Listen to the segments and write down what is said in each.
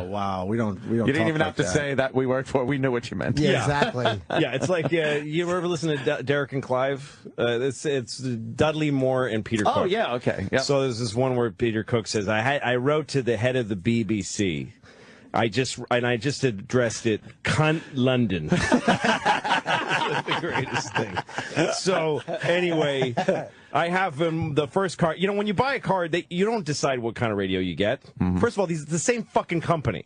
wow. We don't. You didn't even have to say that we worked for. We knew what you meant. Yeah, exactly. Yeah, it's like you ever listen to Derek and Clive? It's Dudley Moore and Peter Cook. Oh yeah, okay. Yep. So there's this one where Peter Cook says, "I wrote to the head of the BBC. I just addressed it, cunt London." The greatest thing. So anyway, I have the first car. You know, when you buy a car, you don't decide what kind of radio you get. First of all, it's the same fucking company.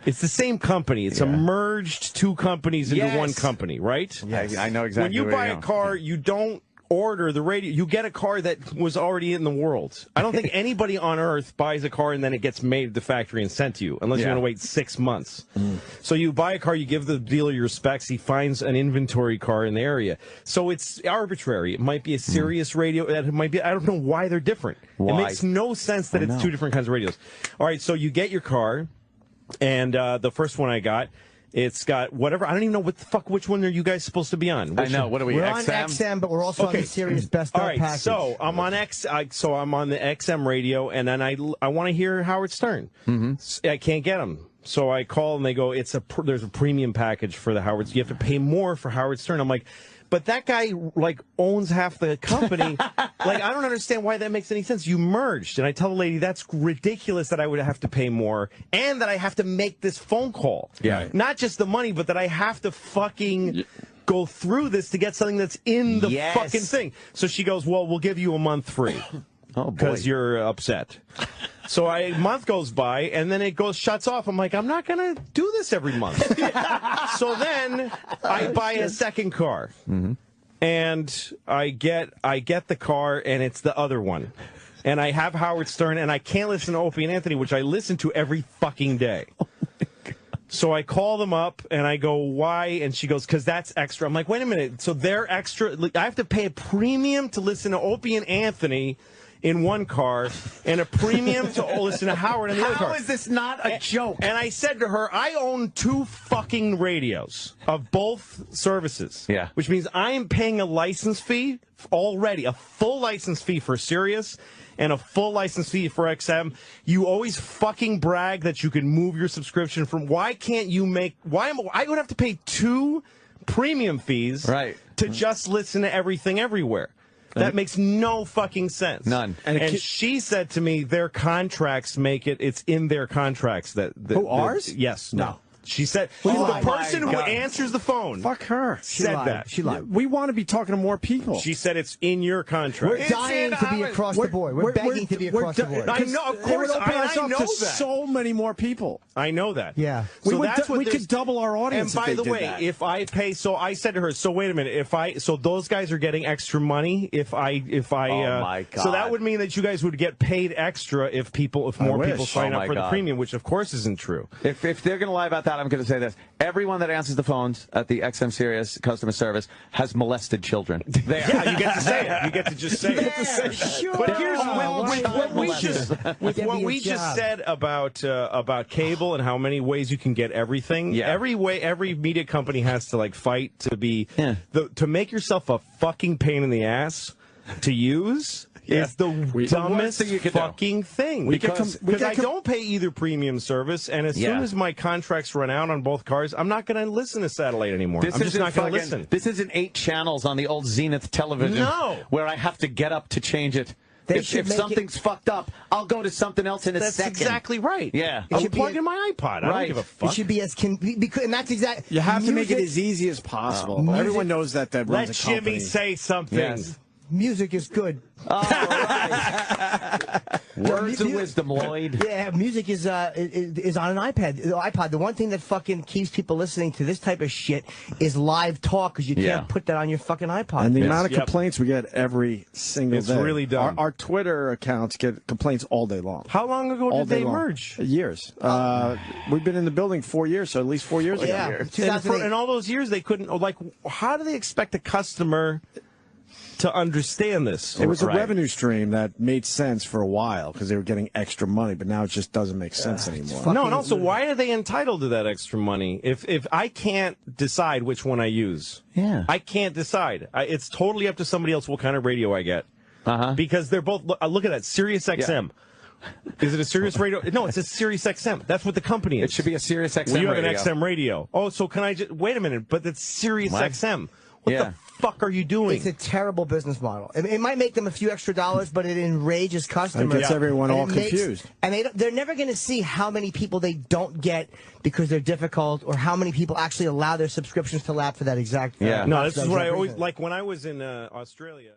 It's the same company. It's a merged two companies into one company, right? Yes. I know exactly. When you buy a car, you don't order the radio. You get a car that was already in the world. I don't think anybody on earth buys a car and then it gets made at the factory and sent to you, unless you want to wait 6 months. So you buy a car, you give the dealer your specs, he finds an inventory car in the area. So it's arbitrary. It might be a Sirius radio. It might be, I don't know why they're different. Why? It makes no sense that it's two different kinds of radios. All right, so you get your car, and the first one I got, it's got whatever. I don't even know what the fuck. Which one are you guys supposed to be on? I know. What are we? We're XM? on XM, but we're also on the Sirius Best of package. All right. So I'm on So I'm on the XM radio, and then I want to hear Howard Stern. I can't get him, so I call and they go, there's a premium package for the Howard. You have to pay more for Howard Stern. I'm like, but that guy like owns half the company. Like, I don't understand why that makes any sense. You merged. And I tell the lady, that's ridiculous that I would have to pay more and that I have to make this phone call. Yeah. Not just the money, but that I have to fucking go through this to get something that's in the fucking thing. So she goes, well, we'll give you a month free. Oh, boy. Because you're upset. So a month goes by, and then it shuts off. I'm like, I'm not going to do this every month. So then I buy a second car, and I get the car, and it's the other one. And I have Howard Stern, and I can't listen to Opie and Anthony, which I listen to every fucking day. So I call them up, and I go, why? And she goes, because that's extra. I'm like, wait a minute. So they're extra. I have to pay a premium to listen to Opie and Anthony in one car, and a premium to listen to Howard in the other car. How is this not a joke? And I said to her, I own 2 fucking radios of both services. Yeah. Which means I am paying a license fee already, a full license fee for Sirius and a full license fee for XM. You always fucking brag that you can move your subscription from. Why can't you make? I would have to pay 2 premium fees to just listen to everything everywhere. That makes no fucking sense. None. And she said to me, their contracts make it. It's in their contracts that. Ours? Yes. No. She said, the person who answers the phone. Fuck her. Said that. She lied. We want to be talking to more people. She said it's in your contract. We're dying to be across the board. We're begging to be across the board. I know, of course. I know that. So many more people. I know that. Yeah. So we could double our audience. And by the way, if I pay, so I said to her, so wait a minute, so those guys are getting extra money if I. Oh my God. So that would mean that you guys would get paid extra if more people sign up for the premium, which of course isn't true. If they're going to lie about that, I'm going to say this. Everyone that answers the phones at the XM Sirius customer service has molested children. Yeah, you get to say it. You get to just say it. Sure. But here's what we just said about cable and how many ways you can get everything. Yeah. Every media company has to like fight to be to make yourself a fucking pain in the ass to use. It's the dumbest fucking thing. Because I don't pay either premium service, and as soon as my contracts run out on both cars, I'm not going to listen to satellite anymore. I'm just not going to listen. This isn't 8 channels on the old Zenith television where I have to get up to change it. If something's fucked up, I'll go to something else in a second. That's exactly right. Yeah. I'll plug in my iPod. I don't give a fuck. It should be and that's exactly. You have to make it as easy as possible. Everyone knows that runs a company. Let Jimmy say something. Yes. Music is good. All right. Words of wisdom, Lloyd. Yeah, music is on an iPod. The one thing that fucking keeps people listening to this type of shit is live talk, because you can't put that on your fucking iPod. And the amount of complaints we get every single day. It's really dumb. Our Twitter accounts get complaints all day long. How long ago did they merge? Years. We've been in the building 4 years, so at least 4 years ago. Yeah. And all those years, they couldn't, like, how do they expect a customer to understand this? It was a revenue stream that made sense for a while because they were getting extra money, but now it just doesn't make sense anymore. No, and also, why are they entitled to that extra money if I can't decide which one I use? Yeah. I can't decide. It's totally up to somebody else what kind of radio I get. Because they're both, look at that, Sirius XM. Is it a Sirius radio? No, it's a Sirius XM. That's what the company is. It should be a Sirius XM well, you have radio. an XM radio. Oh, so can I just wait a minute? But it's Sirius XM. What the fuck are you doing? It's a terrible business model. It might make them a few extra dollars, but it enrages customers. It gets everyone all confused. And they're never going to see how many people they don't get because they're difficult, or how many people actually allow their subscriptions to lapse for that exact. No, this is what I always like when I was in Australia.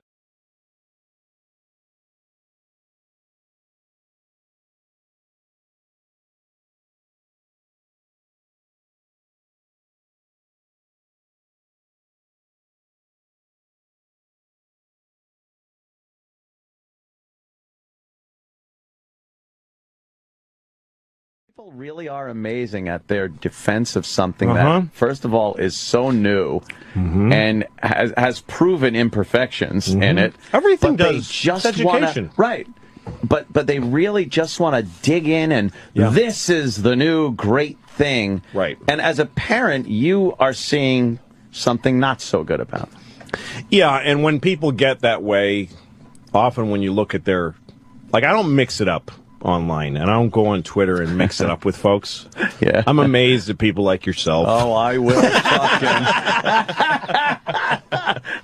People really are amazing at their defense of something that, first of all, is so new and has proven imperfections in it. Everything but does. They just it's education. Right. But they really just want to dig in, and this is the new great thing. Right. And as a parent, you are seeing something not so good about it. Yeah, and when people get that way, often when you look at their... Like, I don't mix it up online, and I don't go on Twitter and mix it up with folks. Yeah. I'm amazed at people like yourself. Oh, I will fucking...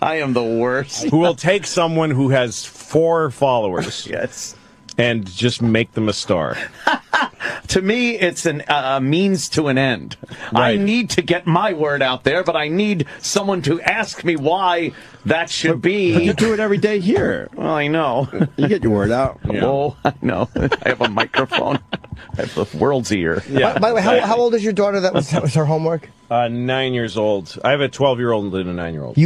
I am the worst. Who will take someone who has 4 followers and just make them a star. To me, it's a means to an end. Right. I need to get my word out there, but I need someone to ask me why that should be. But you do it every day here. Well, I know. You get your word out. Yeah. Oh, I know. I have a microphone. I have the world's ear. Yeah. By the way, how old is your daughter? That was her homework? 9 years old. I have a 12-year-old and a 9-year-old.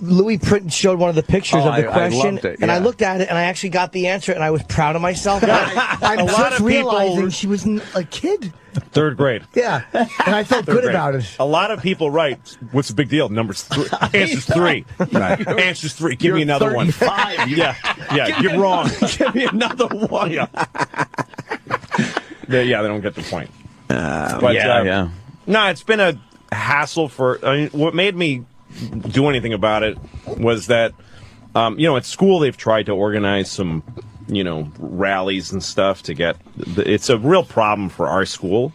Louis Print showed one of the pictures of the question, I loved it, and I looked at it, and I actually got the answer, and I was proud of myself. I'm just realizing she was a kid. 3rd grade. Yeah, and I felt good about it. A lot of people write, "What's the big deal?" Numbers 3. Answers 3. Right. Answers 3. Give me another 35. one. Yeah. You're wrong. Give me another one. Yeah, they don't get the point. No, it's been a hassle for. I mean, what made me do anything about it was that, at school they've tried to organize some, rallies and stuff to get. It's a real problem for our school.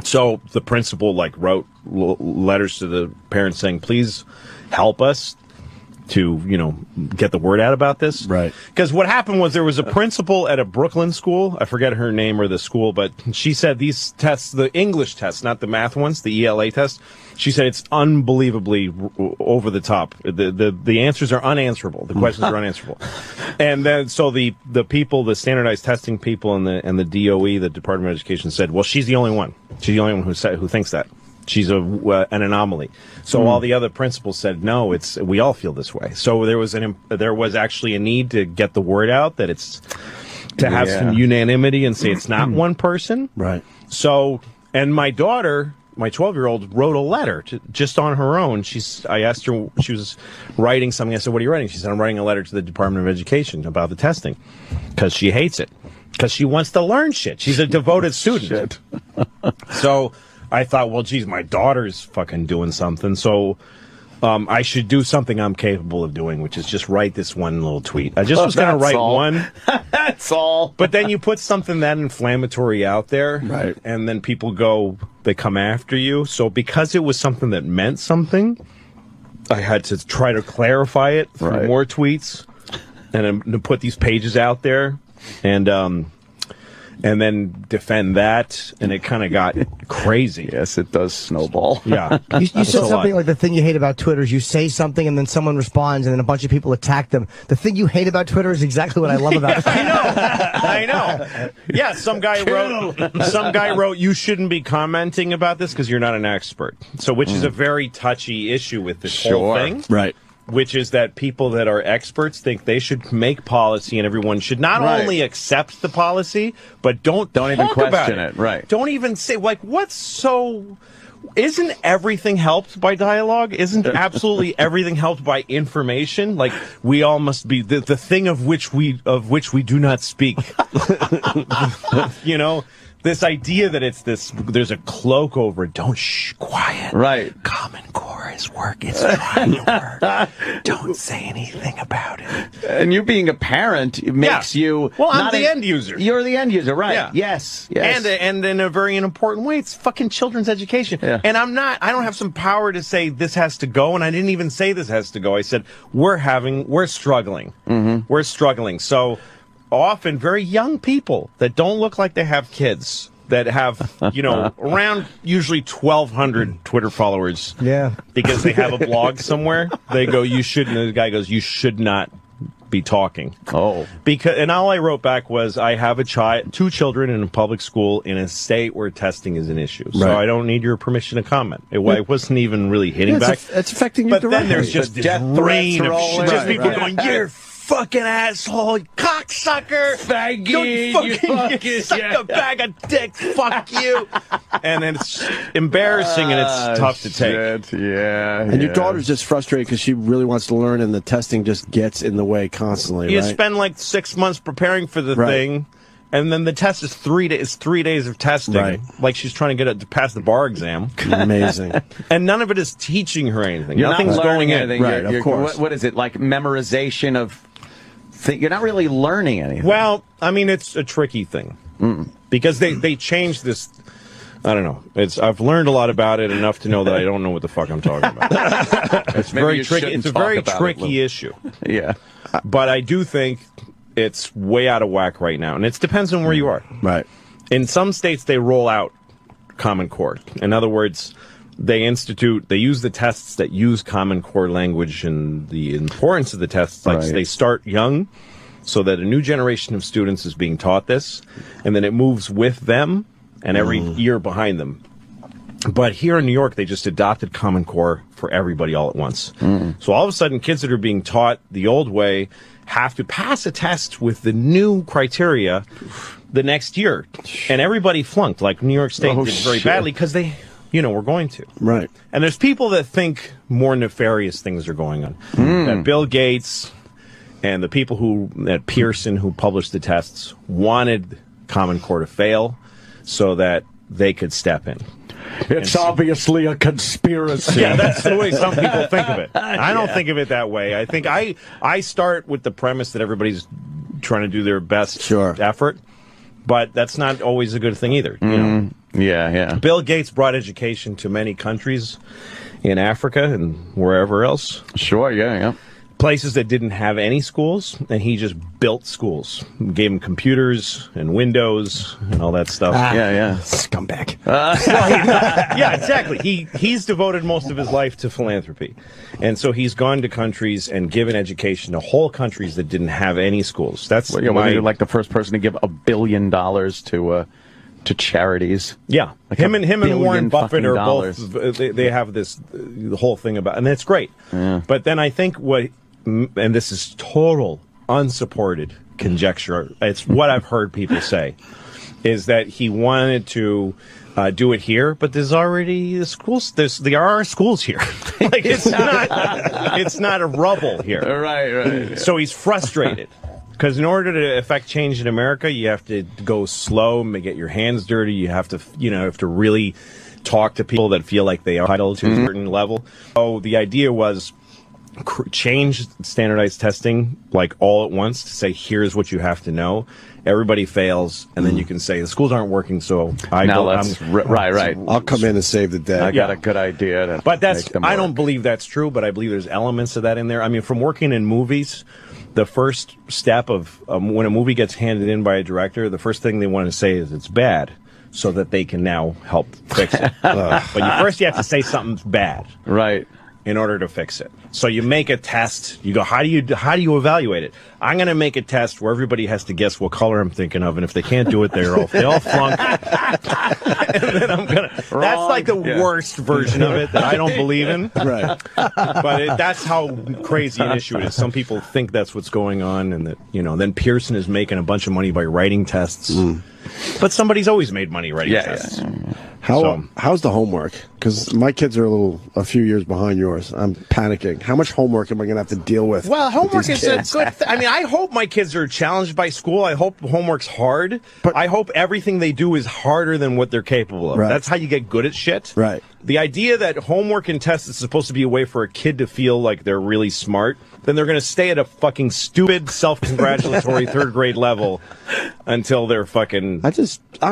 So the principal wrote letters to the parents saying, "Please help us to, get the word out about this." Right. Because what happened was there was a principal at a Brooklyn school. I forget her name or the school, but she said these tests, the English tests, not the math ones, the ELA test, she said it's unbelievably over the top. The answers are unanswerable. The questions are unanswerable. And then so the people, the standardized testing people and the DOE, the Department of Education, said, well, she's the only one. She's the only one who thinks that. She's an anomaly. So all the other principals said, no, we all feel this way. So there was actually a need to get the word out that it's to have some unanimity and say it's not one person. Right. So, and my daughter, my 12-year-old, wrote a letter just on her own. I asked her, she was writing something. I said, what are you writing? She said, I'm writing a letter to the Department of Education about the testing because she hates it, because she wants to learn shit. She's a devoted student. So I thought, well, geez, my daughter's fucking doing something, so I should do something I'm capable of doing, which is just write this one little tweet. I just was going to write one. That's all. But then you put something that inflammatory out there, right? And then people they come after you. So because it was something that meant something, I had to try to clarify it through more tweets and to put these pages out there. And then defend that, and it kind of got crazy. Yes, it does snowball. Yeah. You said something like the thing you hate about Twitter is you say something and then someone responds and then a bunch of people attack them. The thing you hate about Twitter is exactly what I love about it. I know. Yeah, some guy wrote, you shouldn't be commenting about this because you're not an expert. So, which is a very touchy issue with this whole thing. Right. Which is that people that are experts think they should make policy, and everyone should not only accept the policy, but don't even question it. Right. Don't even say, isn't everything helped by dialogue? Isn't absolutely everything helped by information? Like, we all must be the thing of which we do not speak. This idea that there's a cloak over it. Don't quiet. Right. Common Core guys work. It's trying to work. Don't say anything about it. And you being a parent makes you... Well, I'm the end user. You're the end user, right. Yeah. Yes. And in a very important way, it's fucking children's education. Yeah. And I don't have some power to say this has to go, and I didn't even say this has to go. I said, we're struggling. We're struggling. So often very young people that don't look like they have kids, that have, around usually 1,200 Twitter followers. Yeah. Because they have a blog somewhere. They go, you shouldn't. The guy goes, you should not be talking. Oh. And all I wrote back was, I have two children in a public school in a state where testing is an issue. So I don't need your permission to comment. I wasn't even really hitting back. It's affecting you directly. But then there's just this rain of shit. Just people going, you're fucking asshole, cocksucker, faggot, you fucking suck a bag of dicks, fuck you. And it's embarrassing and it's tough to take. Yeah. And your daughter's just frustrated because she really wants to learn, and the testing just gets in the way constantly. You spend like 6 months preparing for the thing, and then the test is 3 days. 3 days of testing. Right. Like she's trying to get it to pass the bar exam. Amazing. And none of it is teaching her anything. You're Nothing's not going anything. Right, of course. What is it, like memorization of... You're not really learning anything. Well, I mean, it's a tricky thing. Because they changed this... I don't know. I've learned a lot about it, enough to know that I don't know what the fuck I'm talking about. It's very tricky. It's a very tricky issue. Yeah. But I do think it's way out of whack right now. And it depends on where you are. Right. In some states, they roll out Common Core. In other words, they use the tests that use Common Core language, and the importance of the tests. Like they start young, so that a new generation of students is being taught this, and then it moves with them and every year behind them. But here in New York, they just adopted Common Core for everybody all at once. So all of a sudden, kids that are being taught the old way have to pass a test with the new criteria the next year. And everybody flunked. Like New York State did very badly because they... we're going to. Right. And there's people that think more nefarious things are going on. That Bill Gates and the people at Pearson who published the tests wanted Common Core to fail so that they could step in. It's obviously a conspiracy. Yeah, that's the way some people think of it. I don't think of it that way. I think I start with the premise that everybody's trying to do their best effort, but that's not always a good thing either. Yeah. Bill Gates brought education to many countries in Africa and wherever else. Sure, yeah. Places that didn't have any schools, and he just built schools. Gave them computers and windows and all that stuff. Scumbag. Yeah, exactly. He's devoted most of his life to philanthropy. And so he's gone to countries and given education to whole countries that didn't have any schools. That's you're like the first person to give $1 billion to charities. Yeah, like him and Warren Buffett are dollars. both. They have the whole thing about, and it's great. Yeah. But then I think and this is total unsupported conjecture. It's what I've heard people say, is that he wanted to do it here, but there's already the schools. There are schools here. Like it's not a rubble here. Right. So he's frustrated. Because in order to affect change in America, you have to go slow, get your hands dirty. You have to, really talk to people that feel like they are entitled to a certain level. So the idea was change standardized testing like all at once to say, here's what you have to know. Everybody fails, and then you can say the schools aren't working. So right. I'll come in and save the day. I got a good idea. But I don't believe that's true. But I believe there's elements of that in there. I mean, from working in movies. The first step of when a movie gets handed in by a director, the first thing they want to say is it's bad, so that they can now help fix it. But first you have to say something's bad, right, in order to fix it. So you make a test. You go, how do you evaluate it? I'm going to make a test where everybody has to guess what color I'm thinking of, and if they can't do it, they all flunk. And then I'm gonna. Wrong. That's like the worst version of it that I don't believe in. Right. But that's how crazy an issue it is. Some people think that's what's going on, and that then Pearson is making a bunch of money by writing tests. But somebody's always made money writing tests. Yeah. How's the homework? Because my kids are a few years behind yours. I'm panicking. How much homework am I going to have to deal with? Well, homework is a good I mean, I hope my kids are challenged by school. I hope homework's hard. But I hope everything they do is harder than what they're capable of. Right. That's how you get good at shit. Right. The idea that homework and tests is supposed to be a way for a kid to feel like they're really smart, then they're going to stay at a fucking stupid, self-congratulatory third grade level until they're fucking... I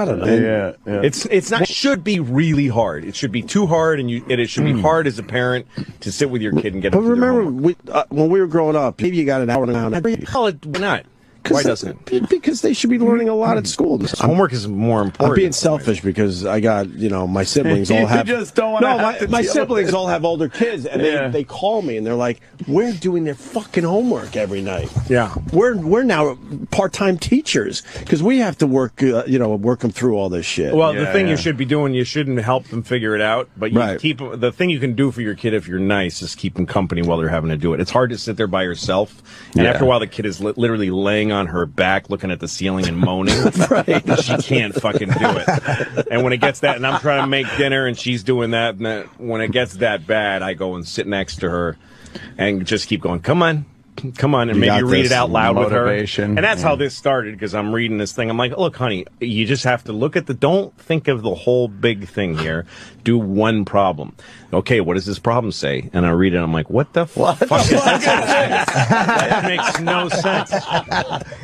don't know. Yeah. It's not... It should be really hard. It should be too hard, and it should be hard as a parent to sit with your kid and get them. But remember, when we were growing up, maybe you got an hour and a half. Why not? Why doesn't it? Because they should be learning a lot at school. Homework is more important. I'm being selfish because I got, my siblings all have... just don't want to have to my deal siblings with it. all have older kids, and they call me, and they're like, we're doing their fucking homework every night. Yeah. We're now part-time teachers because we have to work them through all this shit. Well, the thing you should be doing, you shouldn't help them figure it out, but you keep the thing you can do for your kid if you're nice is keep them company while they're having to do it. It's hard to sit there by yourself, and after a while the kid is literally laying on her back looking at the ceiling and moaning. She can't fucking do it. And when it gets that, and I'm trying to make dinner and she's doing that, and when it gets that bad, I go and sit next to her and just keep going, come on, and maybe read it out loud with her. And that's how this started, because I'm reading this thing. I'm like, look, honey, you just have to look at don't think of the whole big thing here. Do one problem. Okay, what does this problem say? And I read it, and I'm like, what the fuck is that? That makes no sense.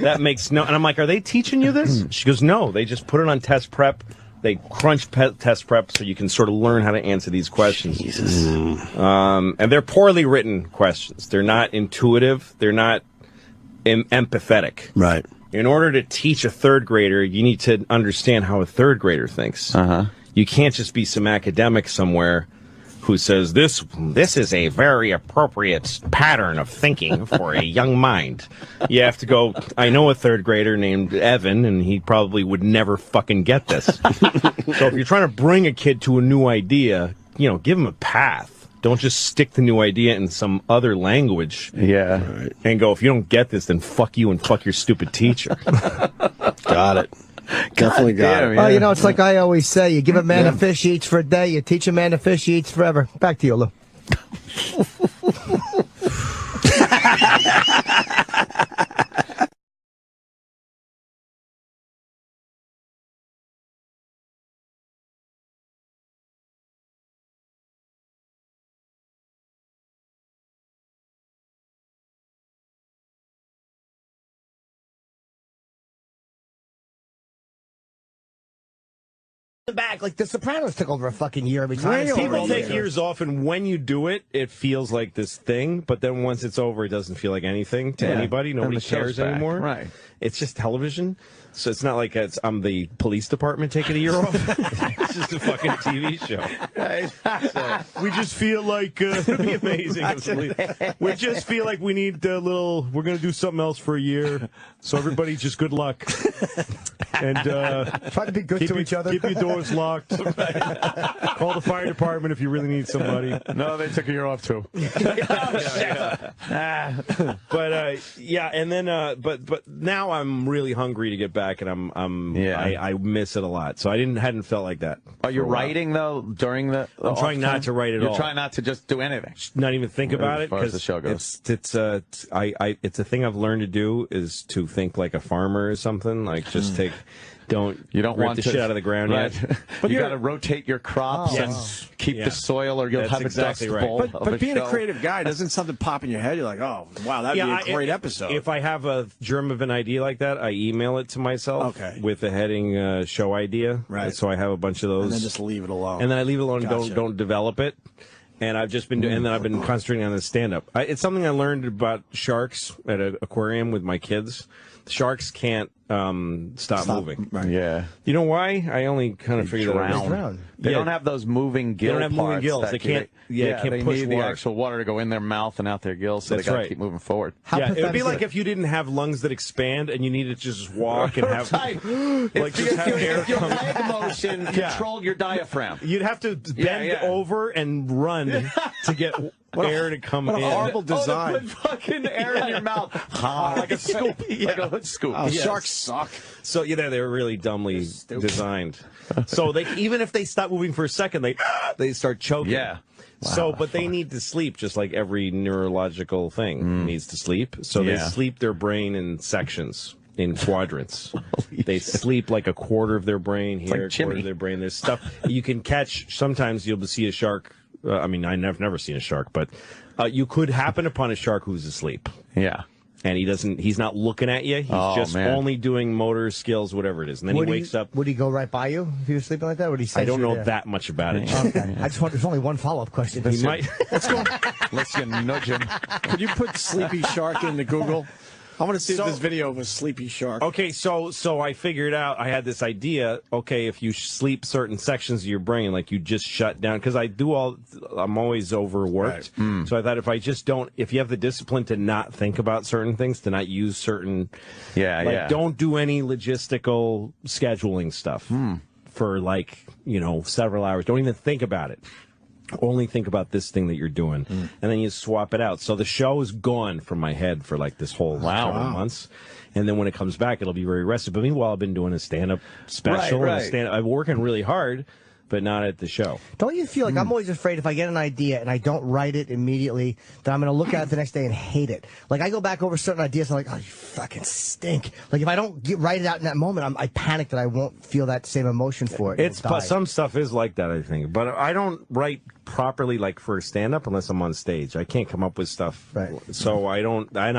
That makes no... And I'm like, are they teaching you this? She goes, no, they just put it on test prep. They crunch test prep so you can sort of learn how to answer these questions. Jesus. And they're poorly written questions. They're not intuitive. They're not empathetic. Right. In order to teach a third grader, you need to understand how a third grader thinks. You can't just be some academic somewhere who says this is a very appropriate pattern of thinking for a young mind. You have to go, I know a third grader named Evan, and he probably would never fucking get this. So if you're trying to bring a kid to a new idea, give him a path. Don't just stick the new idea in some other language. Yeah. And go, if you don't get this, then fuck you and fuck your stupid teacher. Got it. Definitely got it. Well, it's like I always say, you give a man a fish, he eats for a day. You teach a man to fish, he eats forever. Back to you, Lou. Back like The Sopranos took over a fucking year every time. People take years off, and when you do it, it feels like this thing. But then once it's over, it doesn't feel like anything to anybody. Nobody cares anymore. Right. It's just television, so it's not like I'm the police department taking a year off. It's just a fucking TV show. Right. So, we just feel like it'd be amazing. We just feel like we need a little. We're gonna do something else for a year. So everybody, just good luck. And try to be good to each other. Keep your doors locked. Call the fire department if you really need somebody. No, they took a year off too. And then but now I'm really hungry to get back, and I miss it a lot. So I hadn't felt like that. Are you writing though during the? I'm trying not to write at all. You're trying not to just do anything. Not even think about it, because the show goes. It's a thing I've learned to do, is to think like a farmer or something. Like just take. You don't want the shit out of the ground yet. But you got to rotate your crops and keep the soil, or you'll have a dust bowl. But being a creative guy, doesn't something pop in your head? You're like, oh, wow, that'd be a great episode. If I have a germ of an idea like that, I email it to myself with the heading show idea. Right. So I have a bunch of those. And then just leave it alone. And then I leave it alone and don't develop it. And I've just been doing, and then I've been concentrating on the stand-up. It's something I learned about sharks at an aquarium with my kids. Sharks can't stop moving. Right. Yeah. You know why? I only kind of figured that out. They don't have those moving gills. They don't have moving gills. They can't. They can't push need the actual water to go in their mouth and out their gills, so they got to keep moving forward. It would be like if you didn't have lungs that expand and you needed to just walk and have just have air come. Your leg motion controlled your diaphragm. You'd have to bend over and run to get air to come in. What a horrible design. Put fucking air in your mouth. Like a scoop. Like a hood scoop. Sharks suck. So, they were really dumbly designed. So they even if they stop moving for a second, they start choking. Yeah. Wow, So, but they need to sleep just like every neurological thing needs to sleep. So they sleep their brain in sections, in quadrants. They sleep like a quarter of their brain here, like a quarter of their brain. There's stuff you can catch. Sometimes you'll see a shark. I mean, I've never seen a shark, but you could happen upon a shark who's asleep. Yeah. And he's not looking at you. He's just only doing motor skills, whatever it is. And then he wakes up. Would he go right by you if he was sleeping like that? Would he say I don't know that much about it. Okay. I just want, there's only one follow-up question. He might. Let's go. Let's nudge him. Could you put sleepy shark into Google? I want to see this video of a sleepy shark. Okay, so I figured out, I had this idea, okay, if you sleep certain sections of your brain, like you just shut down, because I'm always overworked. Right. So I thought if you have the discipline to not think about certain things, to not use certain, don't do any logistical scheduling stuff for several hours. Don't even think about it. Only think about this thing that you're doing, and then you swap it out. So the show is gone from my head for like this whole several months, and then when it comes back, it'll be very rested. But meanwhile, I've been doing a stand-up special, and I'm working really hard, but not at the show. Don't you feel like I'm always afraid if I get an idea and I don't write it immediately, that I'm going to look at it the next day and hate it? Like, I go back over certain ideas and I'm like, oh, you fucking stink. Like, if I don't write it out in that moment, I panic that I won't feel that same emotion for it. Some stuff is like that, I think. But I don't write properly, like, for stand-up unless I'm on stage. I can't come up with stuff. Right. So I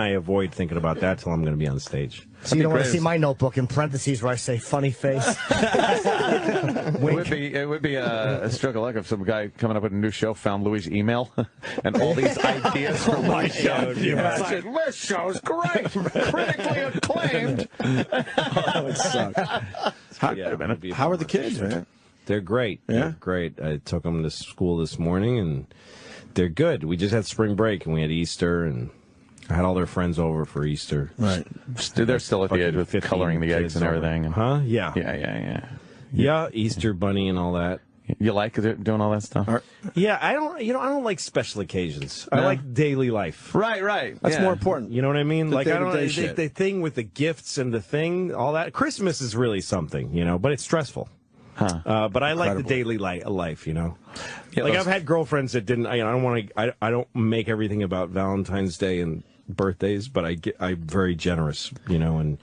avoid thinking about that till I'm going to be on stage. So you don't want to see my notebook in parentheses where I say funny face. It would be a stroke of luck if some guy coming up with a new show found Louis' email and all these ideas for my show. This show's great, critically acclaimed. Oh, it sucks. How are the kids, man? They're great. Yeah? They're great. I took them to school this morning, and they're good. We just had spring break, and we had Easter, and I had all their friends over for Easter. Right. They're still at the edge with coloring the eggs and everything. Huh? Yeah. Yeah, Easter bunny and all that. You like doing all that stuff? Yeah, I don't like special occasions. No? I like daily life. Right. That's more important. You know what I mean? The like, I don't the thing with the gifts and the thing, all that. Christmas is really something, but it's stressful. Huh. But I like the daily life, Yeah, like I've had girlfriends that didn't. I don't make everything about Valentine's Day and birthdays, but I'm very generous, and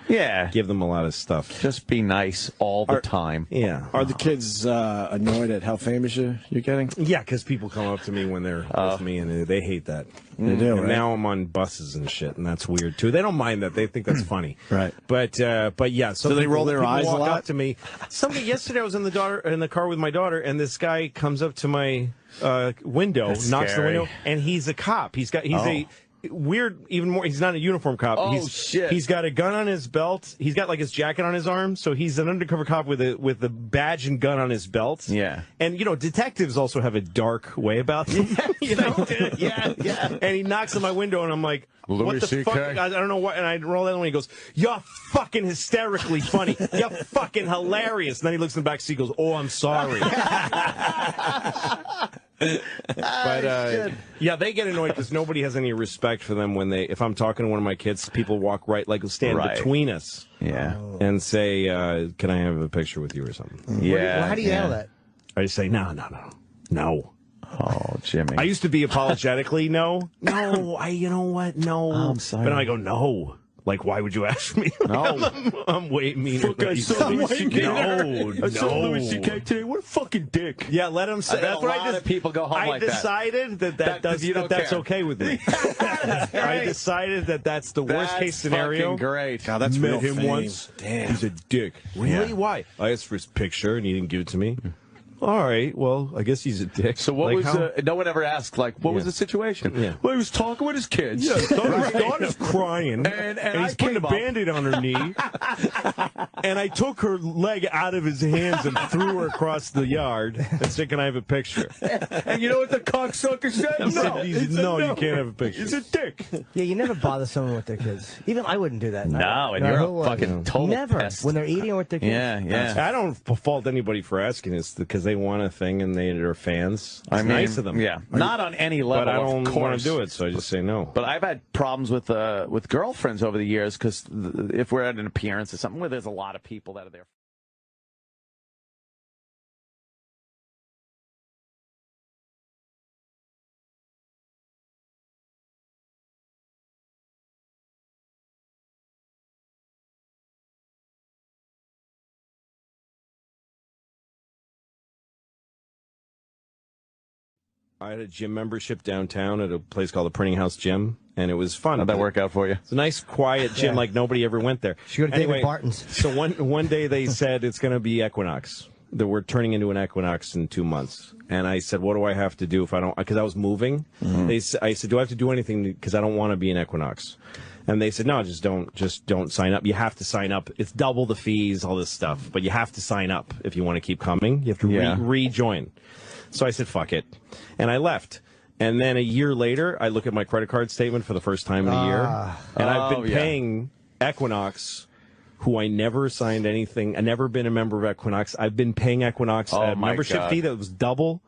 give them a lot of stuff. Just be nice all the time. Yeah. Are the kids annoyed at how famous you're getting? Yeah, because people come up to me when they're with me, and they hate that. They do. And now I'm on buses and shit, and that's weird too. They don't mind that; they think that's funny. Right. But yeah. So they roll their eyes a lot? Up to me. Yesterday, I was in the car with my daughter, and this guy comes up to my window, knocks the window, and he's a cop. He's a weird, even more. He's not a uniform cop. Shit! He's got a gun on his belt. He's got like his jacket on his arm, so he's an undercover cop with a badge and gun on his belt. Yeah. And detectives also have a dark way about them. Yeah. And he knocks on my window, and I'm like, what the fuck? I don't know what. And I roll that, and he goes, "You're fucking hysterically funny. You're fucking hilarious." And then he looks in the back seat, and goes, "Oh, I'm sorry." But yeah, they get annoyed because nobody has any respect for them if I'm talking to one of my kids, people walk stand between us, and say, "Can I have a picture with you or something?" Yeah. How do you handle that? I just say, no. Oh, Jimmy. I used to be apologetically no. You know what? No. I'm sorry. But now I go, no. Like, why would you ask me? No. I'm way meaner. I saw Louis C.K. I saw Louis C.K. today. What a fucking dick. Yeah, let him say. That's what a lot of people go home I like that. decided that's okay with me. I decided that's the worst case scenario. Fucking great. God, that's met real him fame. once. Damn. He's a dick. Really? Yeah. Why? I asked for his picture and he didn't give it to me. All right, well, I guess he's a dick. So what no one ever asked, what was the situation? Yeah. Well, he was talking with his kids. Yeah, his daughter's crying, and he's putting a Band-Aid on her knee. And I took her leg out of his hands and threw her across the yard and said, "Can I have a picture?" And you know what the cocksucker said? No, you can't have a picture. He's a dick. Yeah, you never bother someone with their kids. Even I wouldn't do that. No, and you're a fucking total never pest. when they're eating or with their kids. Yeah. I don't fault anybody for asking this because they want a thing and they're fans. It's nice of them. Yeah, not on any level. But I don't want course. to do it, so I just say no. But I've had problems with girlfriends over the years because if we're at an appearance or something where there's a lot of people that are there. I had a gym membership downtown at a place called the Printing House Gym, and it was fun. How'd that work out for you? It's a nice, quiet gym, like nobody ever went there. Should go to David Barton's. So one day they said it's going to be Equinox. That we're turning into an Equinox in 2 months. And I said, what do I have to do if I don't, because I was moving. I said, do I have to do anything because I don't want to be an Equinox? And they said, no, just don't sign up. You have to sign up. It's double the fees, all this stuff, but you have to sign up if you want to keep coming. You have to rejoin. So I said, fuck it. And I left. And then a year later, I look at my credit card statement for the first time in a year. And I've been paying Equinox, who I never signed anything. I never been a member of Equinox. I've been paying Equinox a membership fee that was double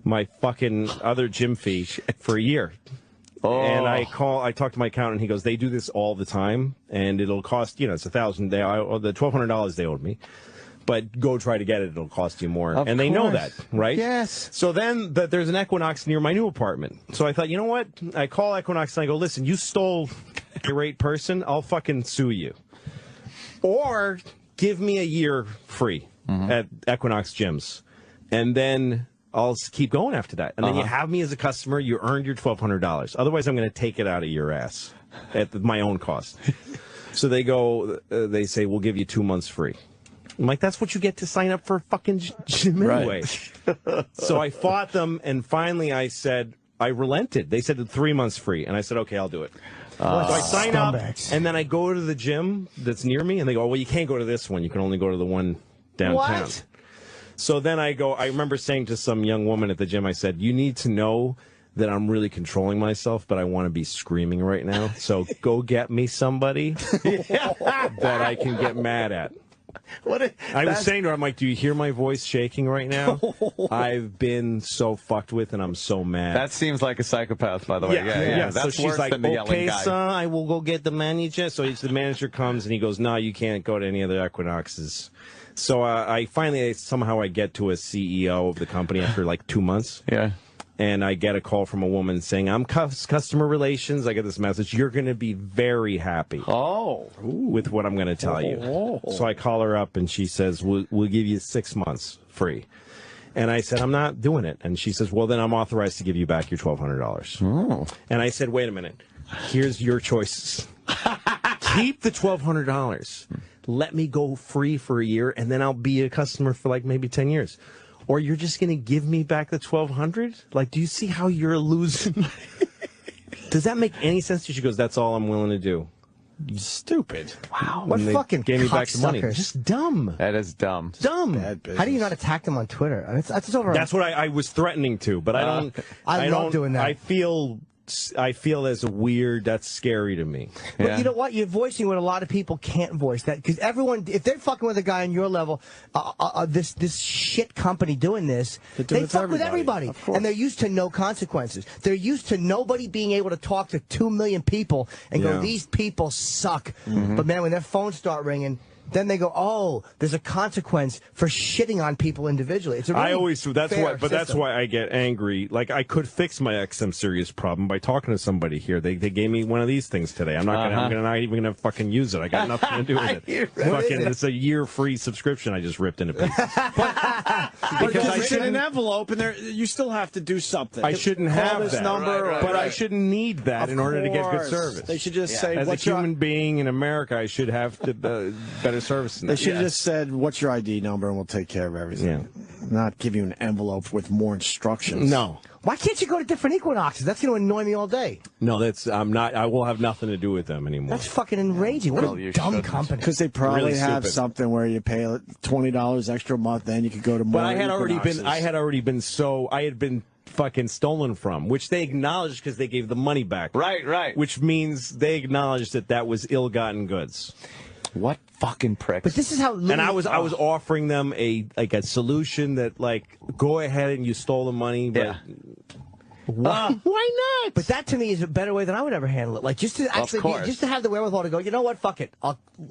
my fucking other gym fee for a year. And I talk to my accountant. He goes, they do this all the time, and it'll cost, it's $1,000. The $1,200 they owed me. But go try to get it. It'll cost you more. And they know that, right? Yes. So then there's an Equinox near my new apartment. So I thought, you know what? I call Equinox and I go, listen, you stole a great person. I'll fucking sue you. Or give me a year free at Equinox gyms. And then I'll keep going after that. And then you have me as a customer. You earned your $1,200. Otherwise, I'm going to take it out of your ass at my own cost. So they say, we'll give you 2 months free. I'm like, that's what you get to sign up for a fucking gym anyway. So I fought them, and finally I said, I relented. They said 3 months free. And I said, okay, I'll do it. So I sign up, and then I go to the gym that's near me, and they go, well, you can't go to this one. You can only go to the one downtown. What? So then I remember saying to some young woman at the gym, I said, you need to know that I'm really controlling myself, but I want to be screaming right now. So go get me somebody that I can get mad at. I was saying to her, I'm like, do you hear my voice shaking right now? I've been so fucked with, and I'm so mad. That seems like a psychopath, by the way. Yeah. That's so she's worse like, than the yelling guy. okay, son, I will go get the manager. So the manager comes, and he goes, no, you can't go to any other Equinoxes. So I finally, somehow I get to a CEO of the company after like 2 months. Yeah. And I get a call from a woman saying, I'm customer relations. I get this message. You're going to be very happy with what I'm going to tell you. So I call her up, and she says, we'll give you 6 months free. And I said, I'm not doing it. And she says, well, then I'm authorized to give you back your $1,200. And I said, wait a minute. Here's your choices. Keep the $1,200. Let me go free for a year, and then I'll be a customer for like maybe 10 years. Or you're just going to give me back the $1,200? Like, do you see how you're losing? Does that make any sense to you? She goes, that's all I'm willing to do. Stupid. Wow. What fucking gave me back the money. cocksuckers. Just dumb. That is dumb. Dumb. How do you not attack them on Twitter? I mean, that's over. That's what I was threatening to, but I don't. I love doing that. I feel as weird. That's scary to me. But you know what? You're voicing what a lot of people can't voice. That because everyone, if they're fucking with a guy on your level, this shit company doing this, they fuck with everybody, and they're used to no consequences. They're used to nobody being able to talk to 2 million people and go, these people suck. But man, when their phones start ringing. Then they go, oh, there's a consequence for shitting on people individually. It's a really that's why I get angry. Like, I could fix my XM Sirius problem by talking to somebody here. They gave me one of these things today. I'm not even gonna fucking use it. I got nothing to do with it. It's a year free subscription I just ripped into pieces. Because it's in an envelope, and you still have to do something. I shouldn't have this that, number, but I shouldn't need that in order to get good service. They should just say, as a human being in America, I should have better service. They should have just said, what's your ID number, and we'll take care of everything. Not give you an envelope with more instructions. No. Why can't you go to different Equinoxes? That's going to annoy me all day. No, I will have nothing to do with them anymore. That's fucking enraging. What a dumb company. Because they probably have something where you pay $20 extra a month, then you could go to more. But I had been fucking stolen from, which they acknowledged because they gave the money back. Right. Which means they acknowledged that was ill-gotten goods. What fucking pricks? But this is how. And I was offering them a solution that, like, go ahead and you stole the money, but why not? But that to me is a better way than I would ever handle it. Like, just to actually just to have the wherewithal to go, you know what, fuck it,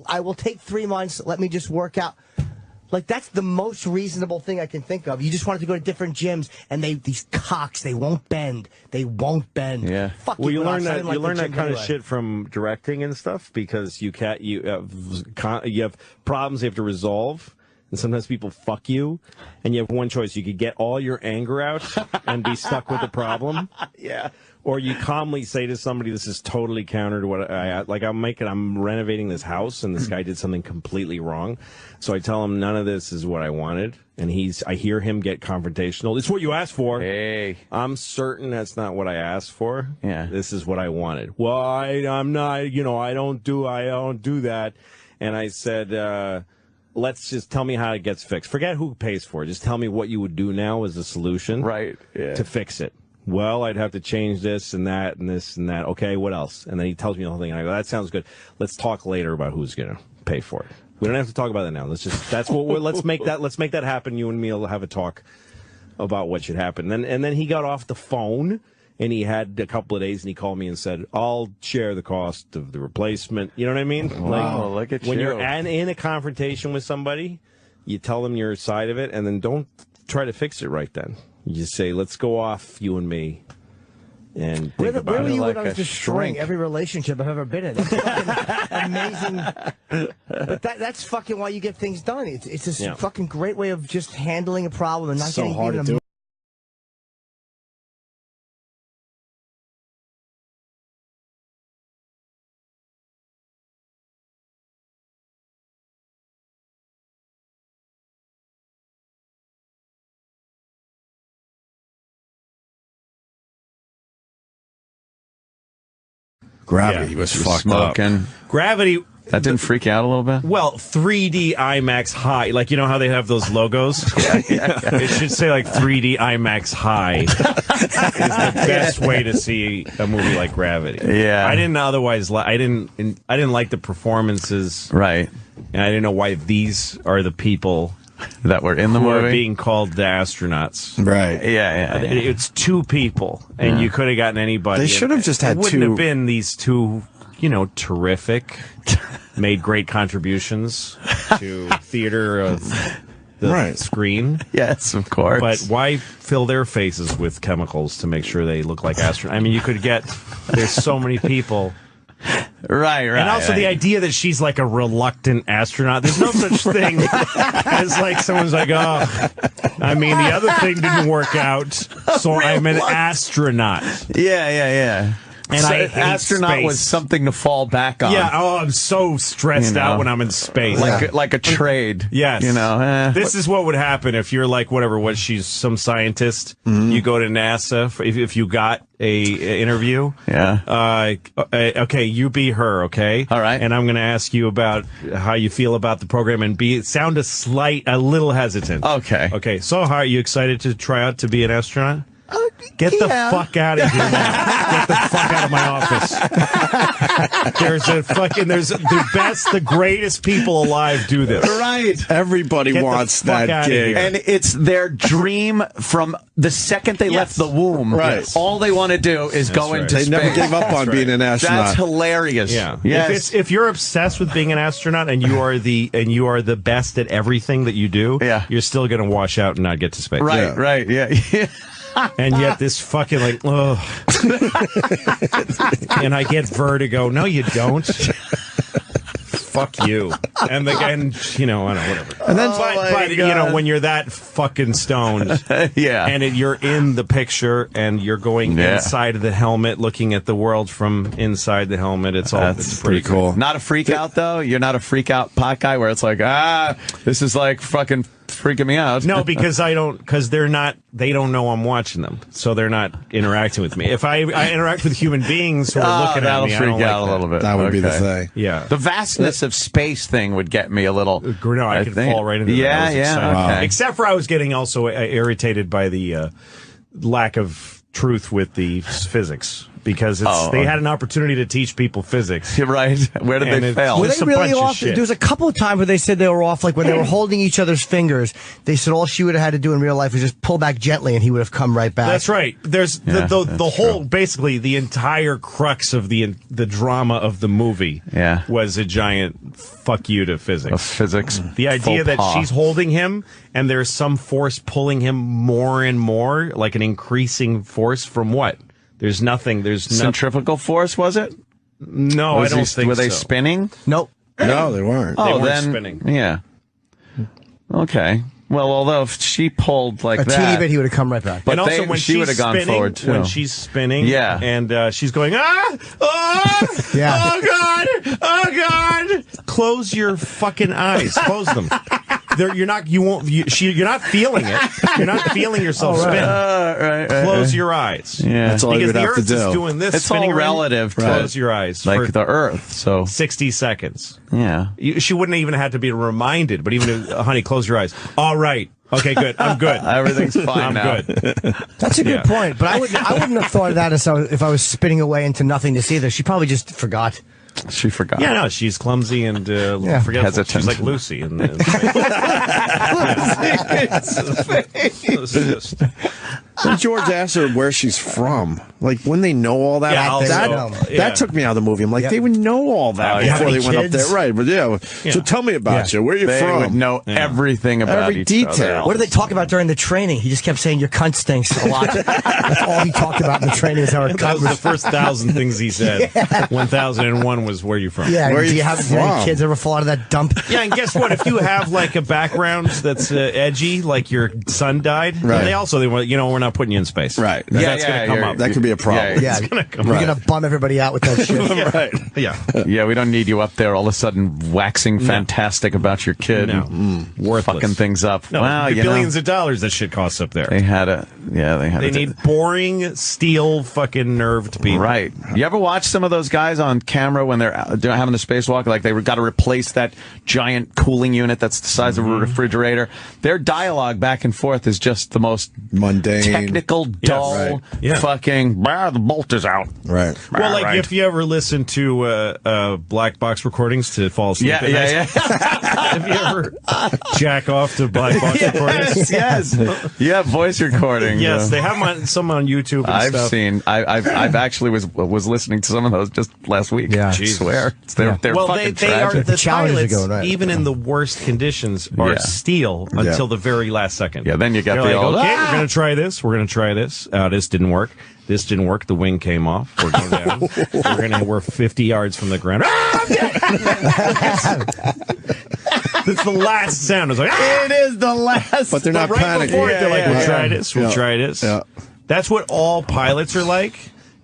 I will take 3 months. Let me just work out. Like, that's the most reasonable thing I can think of. You just wanted to go to different gyms, and these cocks, they won't bend. They won't bend. Yeah. Fuck well, you learn that kind of anyway. shit from directing and stuff, because you have problems you have to resolve. And sometimes people fuck you, and you have one choice. You could get all your anger out and be stuck with the problem. Yeah. Or you calmly say to somebody, this is totally counter to what I'm renovating this house, and this guy did something completely wrong. So I tell him none of this is what I wanted. And I hear him get confrontational. It's what you asked for. Hey. I'm certain that's not what I asked for. Yeah. This is what I wanted. Well, I'm not, I don't do that. And I said, let's just tell me how it gets fixed. Forget who pays for it. Just tell me what you would do now as a solution to fix it. Well, I'd have to change this and that and this and that. Okay, what else? And then he tells me the whole thing. And I go, that sounds good. Let's talk later about who's going to pay for it. We don't have to talk about that now. Let's make that happen. You and me will have a talk about what should happen. And then he got off the phone. And he had a couple of days, and he called me and said, I'll share the cost of the replacement. You know what I mean? Wow, look at when you. You're in a confrontation with somebody, you tell them your side of it, and then don't try to fix it right then. You just say, let's go off, you and me, and think about where were it. you like when I was a destroying shrink. every relationship I've ever been in? That's fucking amazing. But that's fucking why you get things done. It's this fucking great way of just handling a problem and not So getting hard even to do. Gravity was fucked Smoking. up. Gravity. That didn't freak you out a little bit? Well, 3D IMAX High. Like, you know how they have those logos? It should say, like, 3D IMAX High is the best way to see a movie like Gravity. Yeah. I didn't otherwise I didn't like the performances. Right. And I didn't know why these are the people That were in the who are movie? being called the astronauts. Right. Yeah. It's two people, and you could have gotten anybody. They should have just had It wouldn't two. have been these two, terrific, made great contributions to theater of the screen. Yes, of course. But why fill their faces with chemicals to make sure they look like astronauts? I mean, you could get, there's so many people. Right. And also the idea that she's like a reluctant astronaut. There's no such thing as like someone's like, oh, I mean, the other thing didn't work out, so I'm an astronaut. Yeah. And I hate astronaut space. was something to fall back on. Yeah, I'm so stressed out when I'm in space. Like a trade. Yes. This is what would happen if you're like, she's some scientist. Mm-hmm. You go to NASA if you got a interview. Yeah. Okay, you be her, okay? All right. And I'm going to ask you about how you feel about the program and sound a little hesitant. Okay. Okay, so how are you excited to try out to be an astronaut? Get the fuck out of here now. Get the fuck out of my office. There's the greatest people alive do this. Right. Everybody Get the wants fuck that outta gig. here. And it's their dream from the second they left the womb. Right. All they want to do is go right. into They space. never gave up on being an astronaut. That's hilarious. Yeah. Yes. If you're obsessed with being an astronaut and you are the best at everything that you do, you're still going to wash out and not get to space. Right. Right. Yeah. And yet this fucking ugh. And I get vertigo. No, you don't. Fuck you. And I don't know, whatever. And then, but when you're that fucking stoned, and you're in the picture and you're going inside of the helmet, looking at the world from inside the helmet, it's pretty cool. Not a freak out though. You're not a freak out pot guy where it's like, this is like fucking freaking me out. No, because they don't know I'm watching them, so they're not interacting with me. If I interact with human beings who are looking at me, I don't freak out like a little bit. That would be the thing. Yeah. The vastness of space thing would get me a little. No, I could fall right into that. Yeah, I was excited. Okay. Except for I was getting also irritated by the lack of truth with the physics. Because they had an opportunity to teach people physics. You're right. Where did they fail? Were Just they a really bunch of off? shit. There was a couple of times where they said they were off, like when they were holding each other's fingers. They said all she would have had to do in real life was just pull back gently, and he would have come right back. That's right. There's the whole, basically, the entire crux of the drama of the movie was a giant fuck you to physics. Physics. The idea that she's holding him and there's some force pulling him more and more, like an increasing force from what? There's nothing. Centrifugal force, was it? No, I don't think so. Were they spinning? Nope. No, they weren't. Oh, weren't then spinning. Yeah. Okay. Well, although if she pulled like a that, teeny bit, he would have come right back. But and also, when she would she's have gone spinning, forward too. when she's spinning, Yeah. and she's going, yeah. Oh God, close your fucking eyes, close them. You're not feeling it. You're not feeling yourself spin. Right, Close your eyes. Yeah, that's all you Because would the have to Earth do. is doing this. it's all spinning around. relative to Close your eyes, like for the Earth. So 60 seconds. yeah, She wouldn't even have to be reminded. But even if, honey, close your eyes. All right. Okay, good. I'm good. everything's fine I'm now. good. That's a good point, but I wouldn't have thought of that if I was spinning away into nothingness either. She probably just forgot. She forgot. Yeah, no, she's clumsy and forgetful. Hesitant. She's like Lucy. When George asked her where she's from, like when they know all that, Yeah, that took me out of the movie. I'm like, they would know all that before Having they went up kids. there, right? But yeah. So tell me about you. Where are you They from? would know everything about Every each detail. other. What did they talk about during the training? He just kept saying, your cunt stinks a lot. That's all he talked about in the training is how her That cunt was the was. first 1,000 things he said. 1,001 was where you from. Yeah, Where do you you have from? any kids ever fall out of that dump? Yeah, and guess what? If you have like a background that's edgy, like your son died, Right. they want, we're not putting you in space. Right. That's going to come up. That could be a problem. Yeah, gonna come you're right. going to bum everybody out with that shit. Right. Yeah. Yeah, we don't need you up there all of a sudden waxing fantastic about your kid No. and Worthless. fucking things up. No, Well, billions of dollars that shit costs up there. they had a They need boring, steel, fucking nerved people. Right. You ever watch some of those guys on camera when they're having the spacewalk? Like they got to replace that giant cooling unit that's the size of a refrigerator. Their dialogue back and forth is just the most Mundane. technical, dull, right. Yeah. fucking, the bolt is out. Right. Well, like Right. if you ever listen to black box recordings to fall asleep Yeah, at night. yeah. Have you ever jack off to black box recordings? yes. Yeah, voice recording. Yes, they have some on YouTube and I've stuff. seen. I've actually was listening to some of those just last week. Yeah. I Jesus. swear. They're Well, fucking they are tragic. the Challenges pilots, ago, right. even in the worst conditions, are Yeah. steel until the very last secend. Yeah, then you got They're the like, old, okay, we're going to try this. We're going to try this. This didn't work. This didn't work. The wing came off. We're going down. We're 50 yards from the ground. It's the last sound. It's like, It is the last. But they're not right panicking. before it, they're like, we'll try this. We'll Yeah. try this. Yeah. That's what all pilots are like.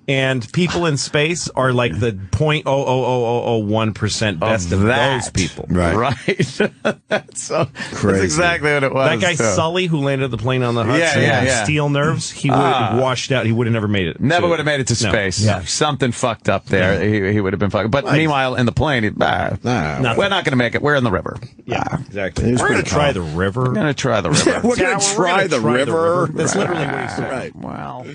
And people in space are like the 0.00001% best of that. those people. Right. That's Crazy. exactly what it was. That guy too. Sully who landed the plane on the Hudson, yeah. steel nerves, he would have washed out. He would have never made it. Never would have made it to No. space. Yeah. Something fucked up there. He would have been fucked. But meanwhile, in the plane, we're not going to make it. We're in the river. Yeah, exactly. He was We're going to pretty try calm. the river. We're going to try the river. We're Yeah, going to we're try gonna the try the river. river. That's literally what he said. Right. Wow.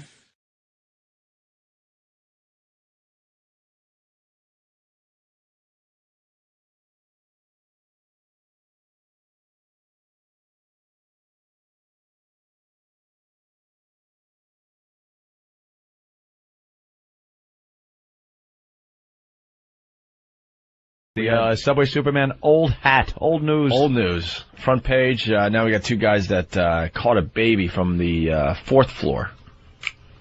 The Subway Superman old hat, old news. Old news. Front page. Now we got two guys that caught a baby from the fourth floor.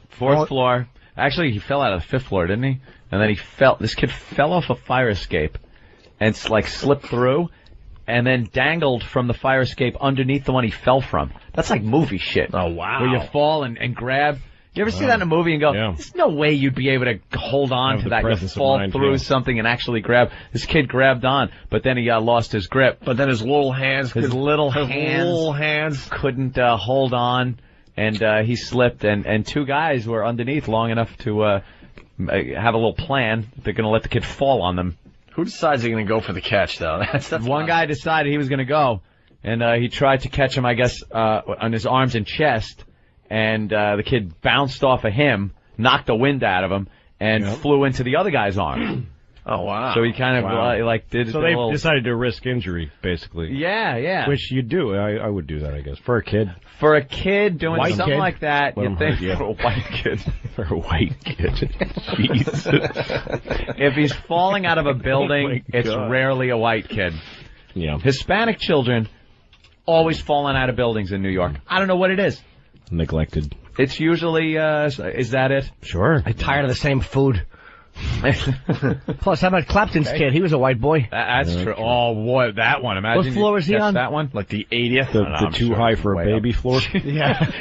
Fourth floor. Actually, he fell out of the fifth floor, didn't he? And then this kid fell off a fire escape and slipped through and then dangled from the fire escape underneath the one he fell from. That's like movie shit. Oh, wow. Where you fall and grab. You ever see that in a movie and go, Yeah. there's no way you'd be able to hold on Have to the that. You presence of fall mind, through yeah. something and actually grab. This kid grabbed on, but then he lost his grip. But then his little hands. His little hands couldn't hold on, and he slipped, and two guys were underneath long enough to have a little plan. They're going to let the kid fall on them. Who decides they're going to go for the catch, though? That's One guy decided he was going to go, and he tried to catch him, I guess, on his arms and chest, and the kid bounced off of him, knocked the wind out of him, and flew into the other guy's arm. Oh, wow. So he kind of did. So a they little, decided to risk injury, basically. yeah. Which you do. I would do that, I guess. For a kid. For a kid doing White something kid? like that, Let you him think hurt you. for a white kid. For a white kid. Jeez. If he's falling out of a building, Oh my it's God. rarely a white kid. Yeah. Hispanic children always falling out of buildings in New York. I don't know what it is. Neglected. It's usually, is that it? Sure. I'm tired of the same food. Plus, how about Clapton's kid? He was a white boy. That's true. Oh, boy, that one. Imagine What floor was he on? That one, like the 80th. The too high for a baby floor. Yeah.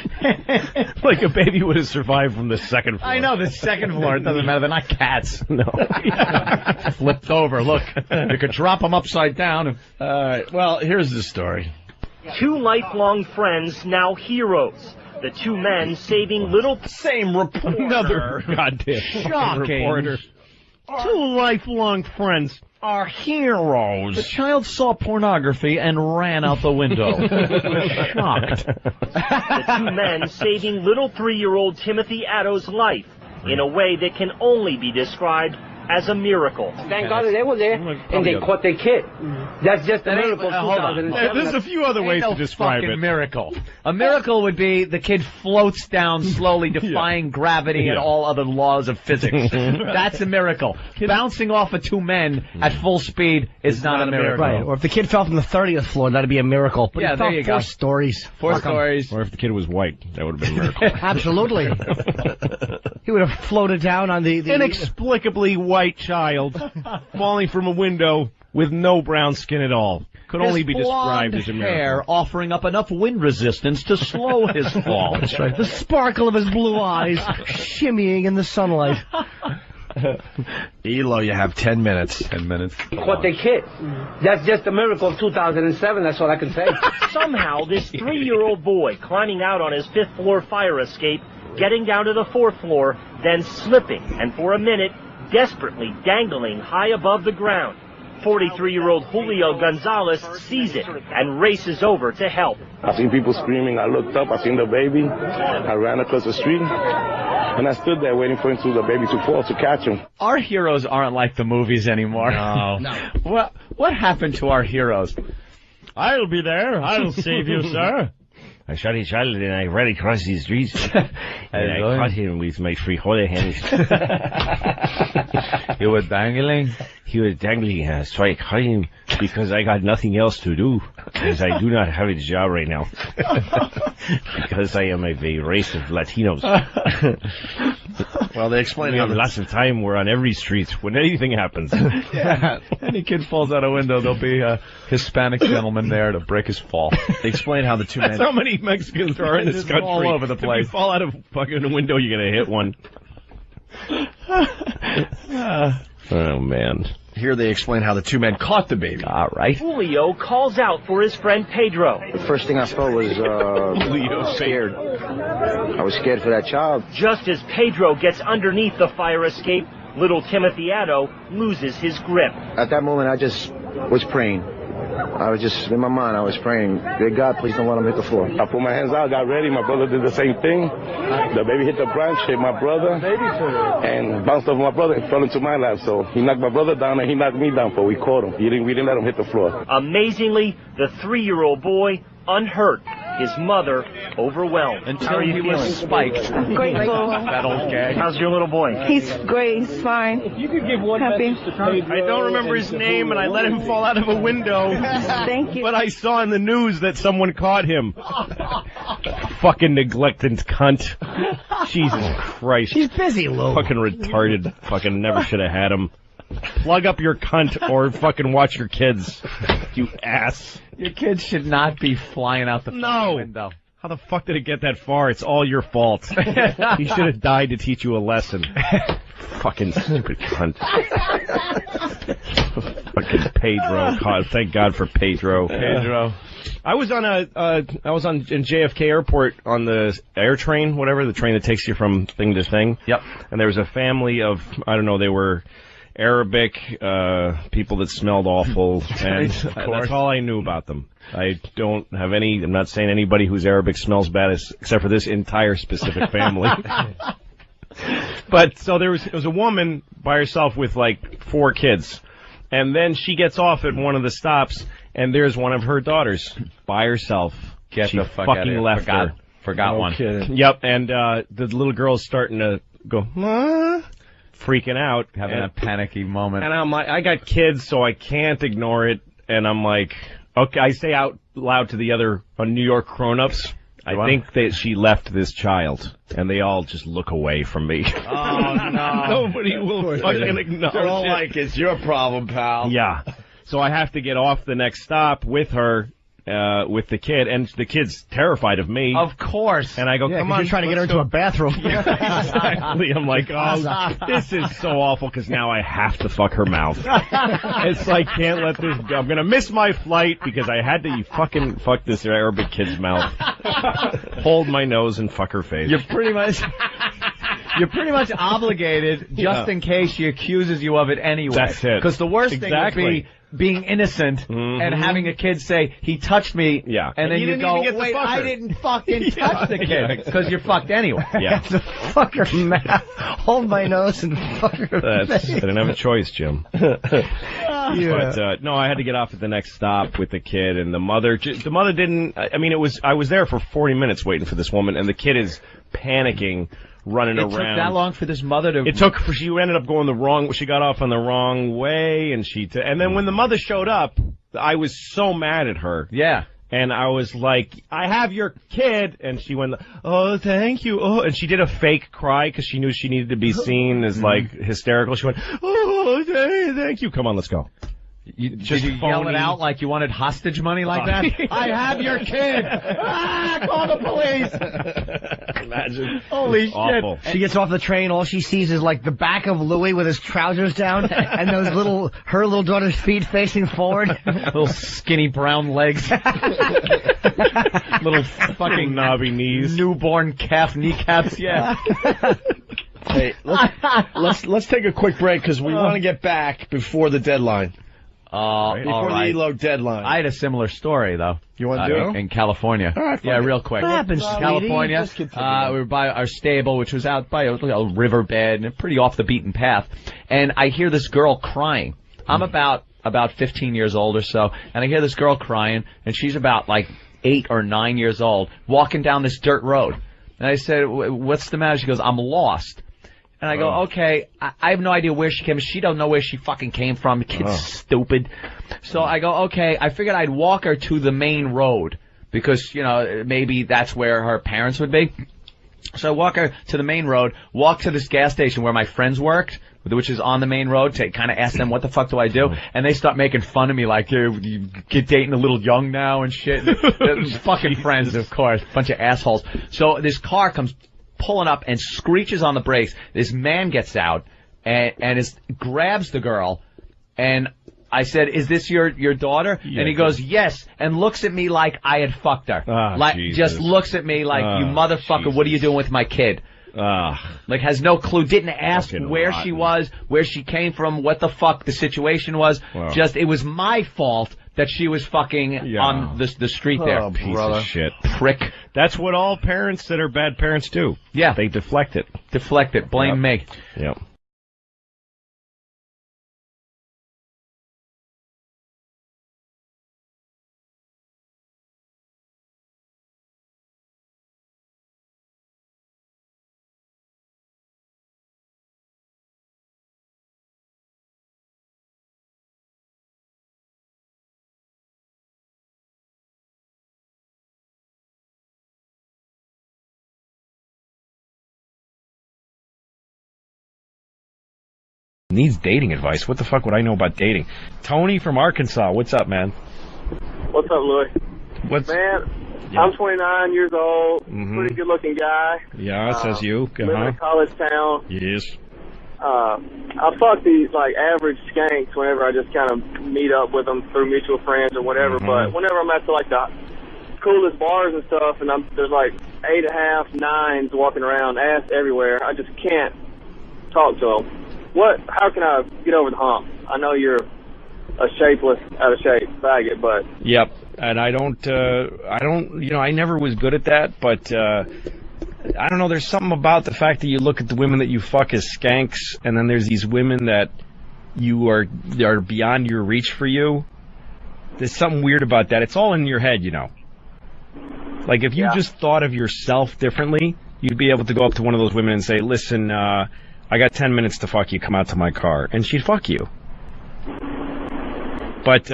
Like a baby would have survived from the second floor. I know, the second floor. It doesn't matter. They're not cats. No. Flipped over. Look, you could drop them upside down. All right. Well, here's the story. Two lifelong friends, now heroes. The two men saving little... Same reporter. Another goddamn Shocking. reporter. Two lifelong friends are heroes. The child saw pornography and ran out the window. Shocked. The two men saving little 3-year-old Timothy Addo's life in a way that can only be described as a miracle. Thank God they were there, and they caught their kid. That's just a miracle. Hold on. There's a few other ways to describe it. Miracle. A miracle would be the kid floats down slowly, defying gravity and all other laws of physics. That's a miracle. Bouncing off of two men at full speed is not a miracle. Right. Or if the kid fell from the 30th floor, that'd be a miracle. But yeah, he fell there you go. 4 stories. 4 stories. Or if the kid was white, that would have been a miracle. Absolutely. He would have floated down on the Inexplicably white child falling from a window with no brown skin at all. Could only be described as a miracle. Hair offering up enough wind resistance to slow his fall. That's right. The sparkle of his blue eyes shimmying in the sunlight. Elo, you have 10 minutes. 10 minutes. Caught their kid. That's just a miracle of 2007. That's all I can say. Somehow, this 3-year-old boy climbing out on his 5th floor fire escape, getting down to the 4th floor, then slipping, and for a minute, desperately dangling high above the ground. 43-year-old Julio Gonzalez sees it and races over to help. I seen people screaming. I looked up. I seen the baby. I ran across the street, and I stood there waiting for the baby to fall to catch him. Our heroes aren't like the movies anymore. No. What happened to our heroes? I'll be there. I'll save you, sir. I shot his child and I ran across the streets. And I caught him with my frijoles hands. You were dangling? He was dangling, so I caught him because I got nothing else to do, because I do not have a job right now. Because I am of a race of Latinos. Well, they explain we how have lots of time. We're on every street when anything happens. Yeah. Any kid falls out a window, there'll be a Hispanic gentleman there to break his fall. They explain how the two men... That's how many Mexicans there are in this country. All over the place. If you fall out of fucking a window, you're going to hit one. Oh, man. Here they explain how the two men caught the baby. All right. Julio calls out for his friend Pedro. The first thing I felt was scared. I was scared for that child. Just as Pedro gets underneath the fire escape, little Timothy Addo loses his grip. At that moment, I just was praying. I was just, in my mind, I was praying, dear God, please don't let him hit the floor. I put my hands out, got ready. My brother did the same thing. The baby hit the branch, hit my brother, and bounced off my brother and fell into my lap. So he knocked my brother down and he knocked me down, but we caught him. We didn't let him hit the floor. Amazingly, the 3-year-old boy, unhurt. His mother, overwhelmed. Until he was spiked. Grateful. That old gag. How's your little boy? He's great. He's fine. If you could give one Happy. message to Pedro, I don't remember his name, and I let him fall out of a window. Thank you. But I saw in the news that someone caught him. Fucking neglected cunt. Jesus Christ. He's busy, Lou. Fucking retarded. Fucking never should have had him. Plug up your cunt or fucking watch your kids. You ass. Your kids should not be flying out the window. How the fuck did it get that far? It's all your fault. He should have died to teach you a lesson. Fucking stupid cunt. Fucking Pedro. God, thank God for Pedro. Pedro. I was on in JFK Airport on the air train, whatever, the train that takes you from thing to thing. Yep. And there was a family of, I don't know, they were Arabic people that smelled awful, and that's all I knew about them. I don't have any, I'm not saying anybody who's Arabic smells bad except for this entire specific family. But so there was a woman by herself with like 4 kids, and then she gets off at one of the stops, and there's one of her daughters by herself. Get she the fuck fucking out of here. left her. Forgot one. Kidding. Yep, and the little girl's starting to go, freaking out, having a panicky moment. And I'm like, I got kids, so I can't ignore it. And I'm like, okay, I say out loud to the other New York grown-ups, I think that she left this child, and they all just look away from me. Oh, no. Nobody will fucking acknowledge They're all it. like, it's your problem, pal. Yeah. So I have to get off the next stop with her, with the kid, and the kid's terrified of me. Of course. And I go, come on. You're trying to get her into a bathroom. Yeah, exactly. I'm like, oh, this is so awful because now I have to fuck her mouth. It's like, can't let this go. I'm going to miss my flight because I had to fucking fuck this Arabic kid's mouth. Hold my nose and fuck her face. You're pretty much obligated just in case she accuses you of it anyway. That's it. Because the worst thing would be being innocent and having a kid say, he touched me, and then you go, wait, I didn't fucking touch the kid, because you're fucked anyway. Yeah. Fuck her mouth. Hold my nose and fuck her face. I didn't have a choice, Jim. But, no, I had to get off at the next stop with the kid, and the mother didn't, I mean, I was there for 40 minutes waiting for this woman, and the kid is panicking, running around. It took that long for this mother to... She ended up going she got off on the wrong way, and and then when the mother showed up, I was so mad at her. Yeah. And I was like, I have your kid. And she went, oh, thank you. Oh, and she did a fake cry because she knew she needed to be seen as, like, hysterical. She went, oh, thank you. Come on, let's go. Did you yell it out like you wanted hostage money like that? I have your kid! Call the police! Imagine. Holy shit. She gets off the train, all she sees is like the back of Louis with his trousers down and her little daughter's feet facing forward. Little skinny brown legs. Little fucking knobby knees. Newborn calf kneecaps, yeah. Hey, let's take a quick break because we want to get back before the deadline. Before the ELO deadline. I had a similar story, though. You want to do? In California. All right, yeah, real quick. What happened, California. We were by our stable, which was out by a riverbed and pretty off the beaten path. And I hear this girl crying. I'm about 15 years old or so, and I hear this girl crying, and she's about like 8 or 9 years old, walking down this dirt road. And I said, what's the matter? She goes, I'm lost. And I go, okay, I have no idea where she came from. She don't know where she fucking came from. The kid's stupid. So I go, okay, I figured I'd walk her to the main road because, maybe that's where her parents would be. So I walk her to the main road, walk to this gas station where my friends worked, which is on the main road, to kind of ask them, what the fuck do I do? And they start making fun of me like, you get dating a little young now and shit. Fucking friends, of course. Bunch of assholes. So this car comes pulling up and screeches on the brakes. This man gets out and grabs the girl, and I said, is this your daughter? Yeah, and he goes, yes, and looks at me like I had fucked her. Just looks at me like, you motherfucker, Jesus. What are you doing with my kid? Like, has no clue, didn't ask where she was, where she came from, what the fuck the situation was. Wow. Just, it was my fault that she was fucking on the street there. Piece of shit. Prick. That's what all parents that are bad parents do. Yeah. They deflect it. Deflect it. Blame me. Yep. Needs dating advice. What the fuck would I know about dating? Tony from Arkansas. What's up, man? What's up, Louis? Man, I'm 29 years old, pretty good-looking guy. Yeah, says you. Live in a college town. Yes. I fuck these, like, average skanks whenever I just kind of meet up with them through mutual friends or whatever, but whenever I'm at, like, the coolest bars and stuff, and there's, like, 8.5, 9s walking around, ass everywhere, I just can't talk to them. How can I get over the hump? I know you're a shapeless, out of shape faggot, but... Yep, and I never was good at that, but, I don't know, there's something about the fact that you look at the women that you fuck as skanks, and then there's these women that are beyond your reach for you. There's something weird about that. It's all in your head, Like, if you just thought of yourself differently, you'd be able to go up to one of those women and say, listen, I got 10 minutes to fuck you, come out to my car. And she'd fuck you. But,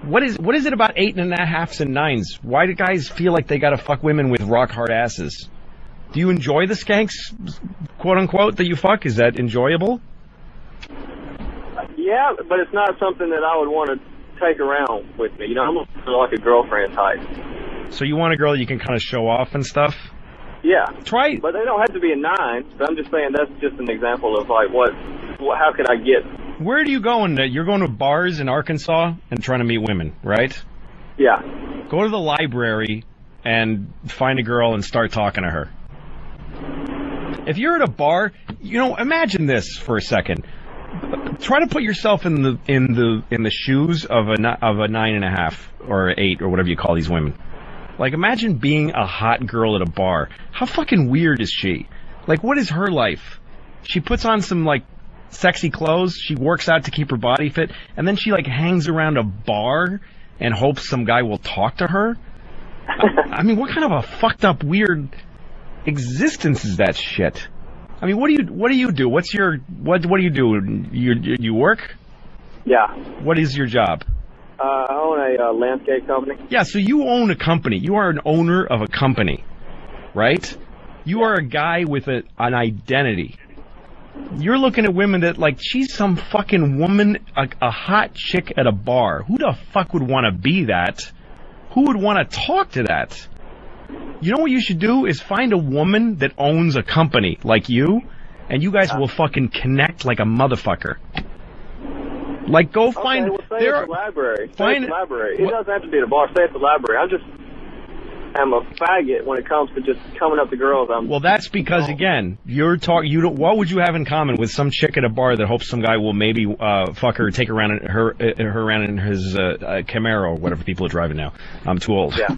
What is it about 8.5s and 9s? Why do guys feel like they got to fuck women with rock hard asses? Do you enjoy the skanks, quote unquote, that you fuck? Is that enjoyable? Yeah, but it's not something that I would want to take around with me. You know, I'm looking for like a girlfriend type. So you want a girl you can kind of show off and stuff? Yeah. Try. But they don't have to be a 9. But I'm just saying that's just an example of like how could I get? Where do you go? You're going to bars in Arkansas and trying to meet women, right? Yeah. Go to the library and find a girl and start talking to her. If you're at a bar, imagine this for a second. Try to put yourself in the shoes of a 9.5 or 8 or whatever you call these women. Like, imagine being a hot girl at a bar. How fucking weird is she? Like, what is her life? She puts on some, like, sexy clothes, she works out to keep her body fit, and then she, like, hangs around a bar and hopes some guy will talk to her? I mean, what kind of a fucked up, weird existence is that shit? I mean, what do you do? What do you do? You work? Yeah. What is your job? I own a landscape company. Yeah, so you own a company. You are an owner of a company, right? You are a guy with an identity. You're looking at women that, like, she's some fucking woman, a hot chick at a bar. Who the fuck would want to be that? Who would want to talk to that? You know what you should do is find a woman that owns a company like you, and you guys will fucking connect like a motherfucker. Like, go find. Okay, well, say at the library. Say at the library. It doesn't have to be at a bar. Say at the library. I'm a faggot when it comes to just coming up to girls. Well, that's because again, what would you have in common with some chick at a bar that hopes some guy will maybe fuck her, take her around in his Camaro or whatever people are driving now? I'm too old. Yeah.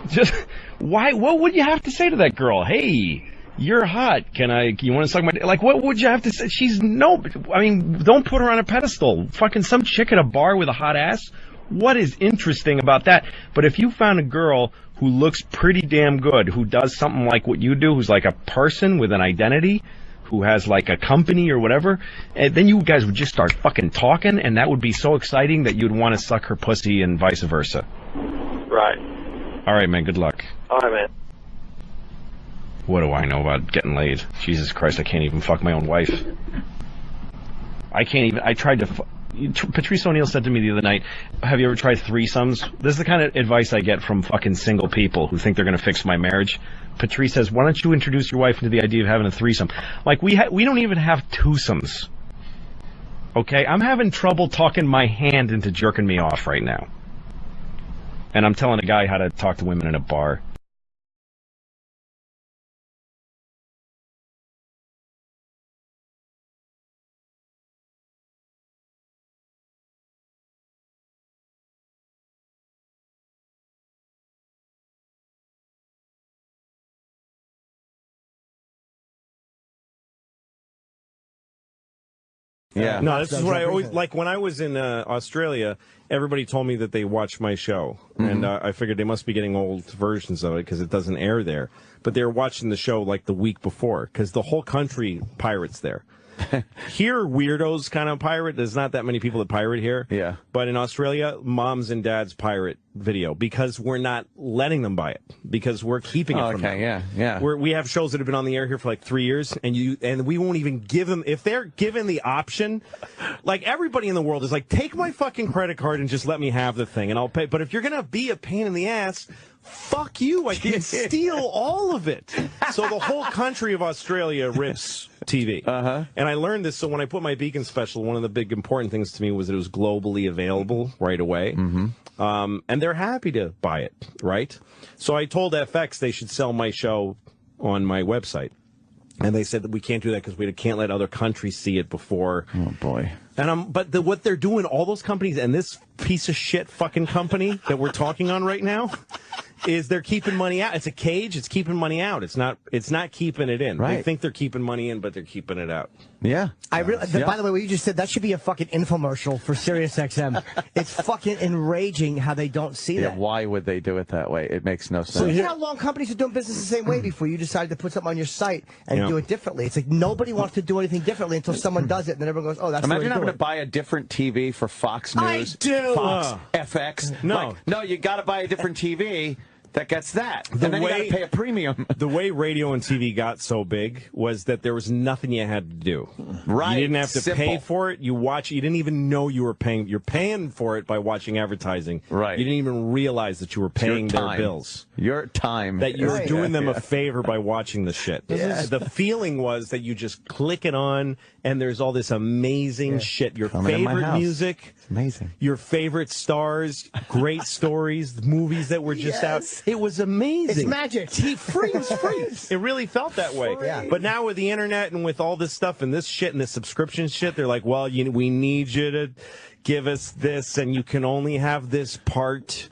Just why? What would you have to say to that girl? Hey, you're hot. You want to suck my dick? Like, what would you have to say? Don't put her on a pedestal. Fucking some chick at a bar with a hot ass. What is interesting about that? But if you found a girl who looks pretty damn good, who does something like what you do, who's like a person with an identity, who has like a company or whatever, and then you guys would just start fucking talking, and that would be so exciting that you'd want to suck her pussy and vice versa. Right. All right, man. Good luck. All right, man. What do I know about getting laid? Jesus Christ, I can't even fuck my own wife. I can't even. I tried to. Patrice O'Neill said to me the other night, have you ever tried threesomes? This is the kind of advice I get from fucking single people who think they're going to fix my marriage. Patrice says, why don't you introduce your wife into the idea of having a threesome? Like, we don't even have twosomes. Okay? I'm having trouble talking my hand into jerking me off right now. And I'm telling a guy how to talk to women in a bar. Yeah. No, this is what I always like. When I was in Australia, everybody told me that they watched my show, and I figured they must be getting old versions of it because it doesn't air there. But they were watching the show like the week before because the whole country pirates there. Here, weirdos kind of pirate. There's not that many people that pirate here. Yeah. But in Australia, moms and dads pirate video because we're not letting them buy it because we're keeping it from them. Yeah. We have shows that have been on the air here for like 3 years, and we won't even give them if they're given the option. Like everybody in the world is like, take my fucking credit card and just let me have the thing, and I'll pay. But if you're gonna be a pain in the ass, fuck you! I can steal all of it. So the whole country of Australia rips TV. And I learned this. So when I put my Beacon special, one of the big important things to me was that it was globally available right away. And they're happy to buy it, right? So I told FX they should sell my show on my website. And they said that we can't do that because we can't let other countries see it before. Oh, boy. And what they're doing, all those companies and this piece of shit fucking company that we're talking on right now, is they're keeping money out. It's a cage. It's keeping money out. It's not keeping it in. Right. They think they're keeping money in, but they're keeping it out. Yeah. By the way, what you just said, that should be a fucking infomercial for Sirius XM. It's fucking enraging how they don't see that. Why would they do it that way? It makes no sense. So you know how long companies are doing business the same way before you decided to put something on your site and do it differently. It's like nobody wants to do anything differently until someone does it, and then everyone goes, "Oh, that's." Imagine the way having to to do buy a different TV for Fox News, Fox, FX. No, you got to buy a different TV that gets that. And then you got to pay a premium. The way radio and TV got so big was that there was nothing you had to do. Right. You didn't have to Simple. pay for it. You watch. You didn't even know you were paying. You're paying for it by watching advertising. Right. You didn't even realize that you were paying their bills. Your time. That you were doing them a favor by watching the shit. Yeah. The feeling was that you just click it on and there's all this amazing shit. Your Coming in my favorite house. music. It's amazing. Your favorite stars, great stories, movies that were just out. It was amazing. It's magic. Free was free. It really felt that way. Yeah. But now with the internet and with all this stuff and this shit and this subscription shit, they're like, well, we need you to give us this, and you can only have this part,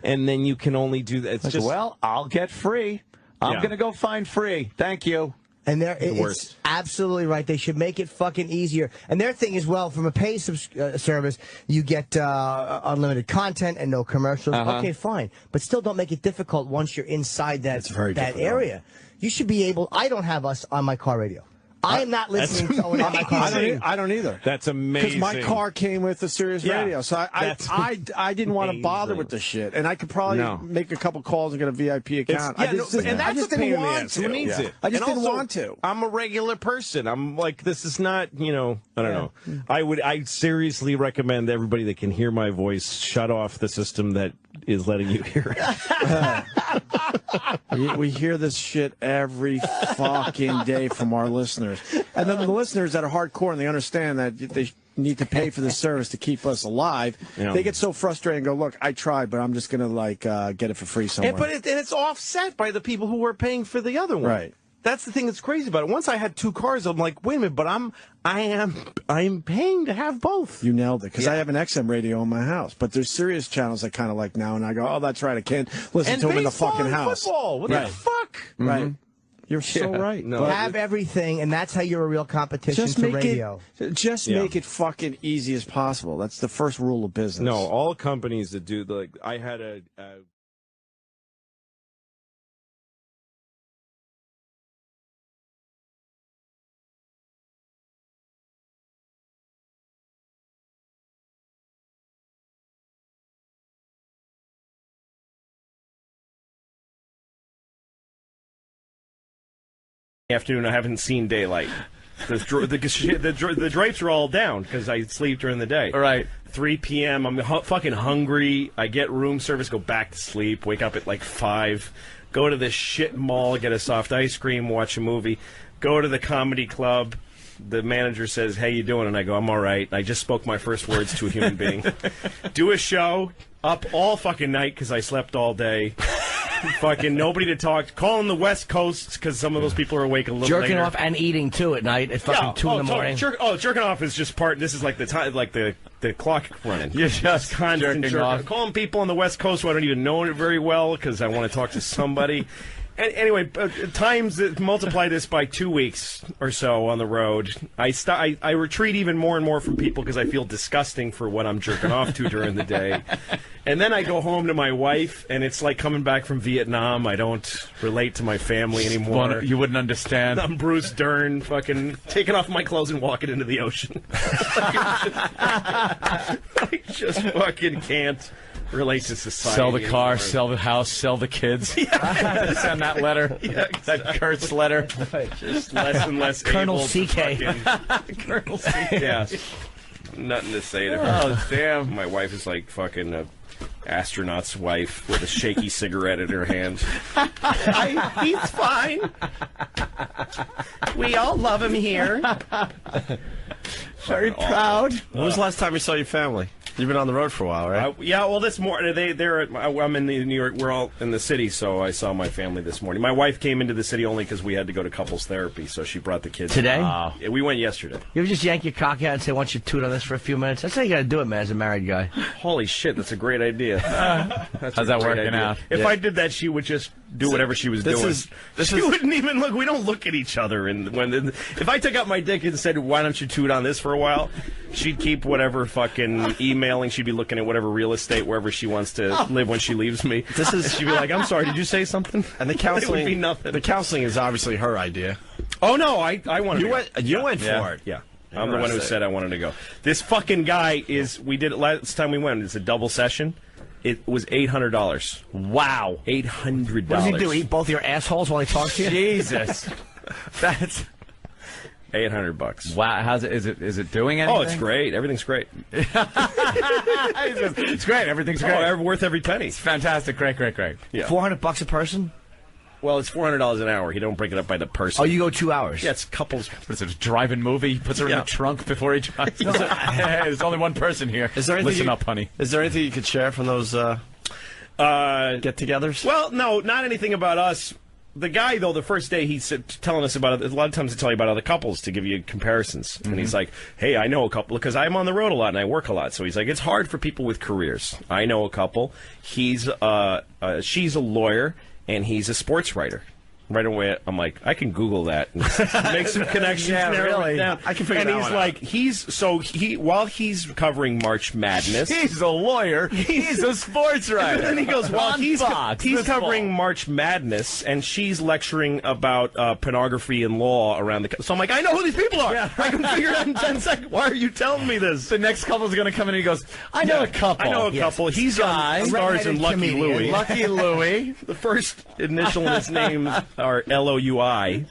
and then you can only do that. It's Like, just well, I'll get free. I'm going to go find free. Thank you. And it's worst. absolutely right. They should make it fucking easier. And their thing is, well, from a paid service, you get unlimited content and no commercials. Okay, fine. But still don't make it difficult once you're inside that area. You should be able. I don't have us on my car radio. I am not listening to someone on my car radio. I don't either. That's amazing. Because my car came with the Sirius radio, so I didn't want to bother with the shit, and I could probably make a couple calls and get a VIP account. I just didn't want to. Who needs it? I just And didn't also, want to. I'm a regular person. I'm like, this is not, I don't know. I seriously recommend everybody that can hear my voice shut off the system that is letting you hear it. We hear this shit every fucking day from our listeners. And then the listeners that are hardcore and they understand that they need to pay for the service to keep us alive, they get so frustrated and go, look, I tried, but I'm just going to get it for free somewhere. And it's offset by the people who were paying for the other one. Right. That's the thing that's crazy about it. Once I had two cars, I'm like, wait a minute, but I am paying to have both. You nailed it, because I have an XM radio in my house, but there's Sirius channels I kind of like now, and I go, oh, that's right, I can't listen to them in the fucking house. Football, what the fuck? Right. You're so right. No, have everything, and that's how you're a real competition to radio. Make it fucking easy as possible. That's the first rule of business. No, all companies that do, like, I had a afternoon, I haven't seen daylight. The drapes are all down because I sleep during the day. All right. 3 p.m. I'm fucking hungry. I get room service, go back to sleep, wake up at like 5, go to this shit mall, get a soft ice cream, watch a movie, go to the comedy club. The manager says, "How you doing?" And I go, "I'm all right." I just spoke my first words to a human being. Do a show, up all fucking night because I slept all day. Fucking nobody to talk. Calling the West Coast because some of those people are awake a little Jerking later. off and eating too at night at fucking 2 in the morning. Jerking off is just part. This is like the time, like the clock running. You're just constant jerking off. Calling people on the West Coast who I don't even know it very well because I want to talk to somebody. Anyway, multiply this by 2 weeks or so on the road. I retreat even more and more from people because I feel disgusting for what I'm jerking off to during the day. And then I go home to my wife, and it's like coming back from Vietnam. I don't relate to my family anymore. You wouldn't understand. I'm Bruce Dern, fucking taking off my clothes and walking into the ocean. I just fucking can't relate to society. Sell the car, anymore. sell the house, sell the kids. Yeah. Send that letter. Yeah, that Kurt's letter. Just less and less Colonel able to CK. Colonel CK. Yeah. Nothing to say to her. Oh, damn. My wife is like fucking a astronaut's wife with a shaky cigarette in her hand. He's fine. We all love him here. Very proud. When was the last time you saw your family? You've been on the road for a while, right? Yeah, well, this morning I'm in New York. We're all in the city, so I saw my family this morning. My wife came into the city only because we had to go to couples therapy, so she brought the kids. Today? Yeah, we went yesterday. You ever just yank your cock out and say, "Why don't you toot on this for a few minutes?" That's how you got to do it, man, as a married guy. Holy shit, that's a great idea. How's that working out? If I did that, she would just do whatever she was doing. She wouldn't even look. We don't look at each other. If I took out my dick and said, "Why don't you toot on this for a while?" she'd keep whatever fucking emailing. She'd be looking at whatever real estate wherever she wants to live when she leaves me. She'd be like, "I'm sorry, did you say something?" And the counseling, it would be nothing. The counseling is obviously her idea. Oh no, I wanted. You went for it. Yeah. I'm the one who said I wanted to go. This fucking guy we did it last time we went. It's a double session. It was $800. Wow. $800. What does he do? Eat both your assholes while he talks to you? Jesus. That's $800. Wow. How's it? Is it doing anything? Oh, it's great. Everything's great. It's great. Everything's great. Oh, worth every penny. It's fantastic. Great. Yeah. $400 a person? Well, it's $400 an hour. You don't break it up by the person. Oh, you go 2 hours? Yeah, it's couples. What is it, a drive-in movie? He puts her in the trunk before he drives. There's only one person here. Listen up, honey. Is there anything you could share from those get-togethers? Well, no, not anything about us. The guy, though, the first day he's telling us about it. A lot of times they tell you about other couples to give you comparisons. Mm-hmm. And he's like, hey, I know a couple, because I'm on the road a lot and I work a lot. So he's like, it's hard for people with careers. I know a couple. She's a lawyer. And he's a sports writer. Right away, I'm like, I can Google that and make some connections. Yeah, really. I can figure that out. And he's like, while he's covering March Madness, he's a lawyer. He's a sports writer. And then he goes, well, he's covering March Madness, and she's lecturing about pornography and law around the. So I'm like, I know who these people are. Yeah. I can figure it out in 10 seconds. Why are you telling me this? The next couple's going to come in and he goes, I know a couple. I know a couple. He's stars in Lucky Louie. Lucky Louie. The first initial in his name are L-O-U-I.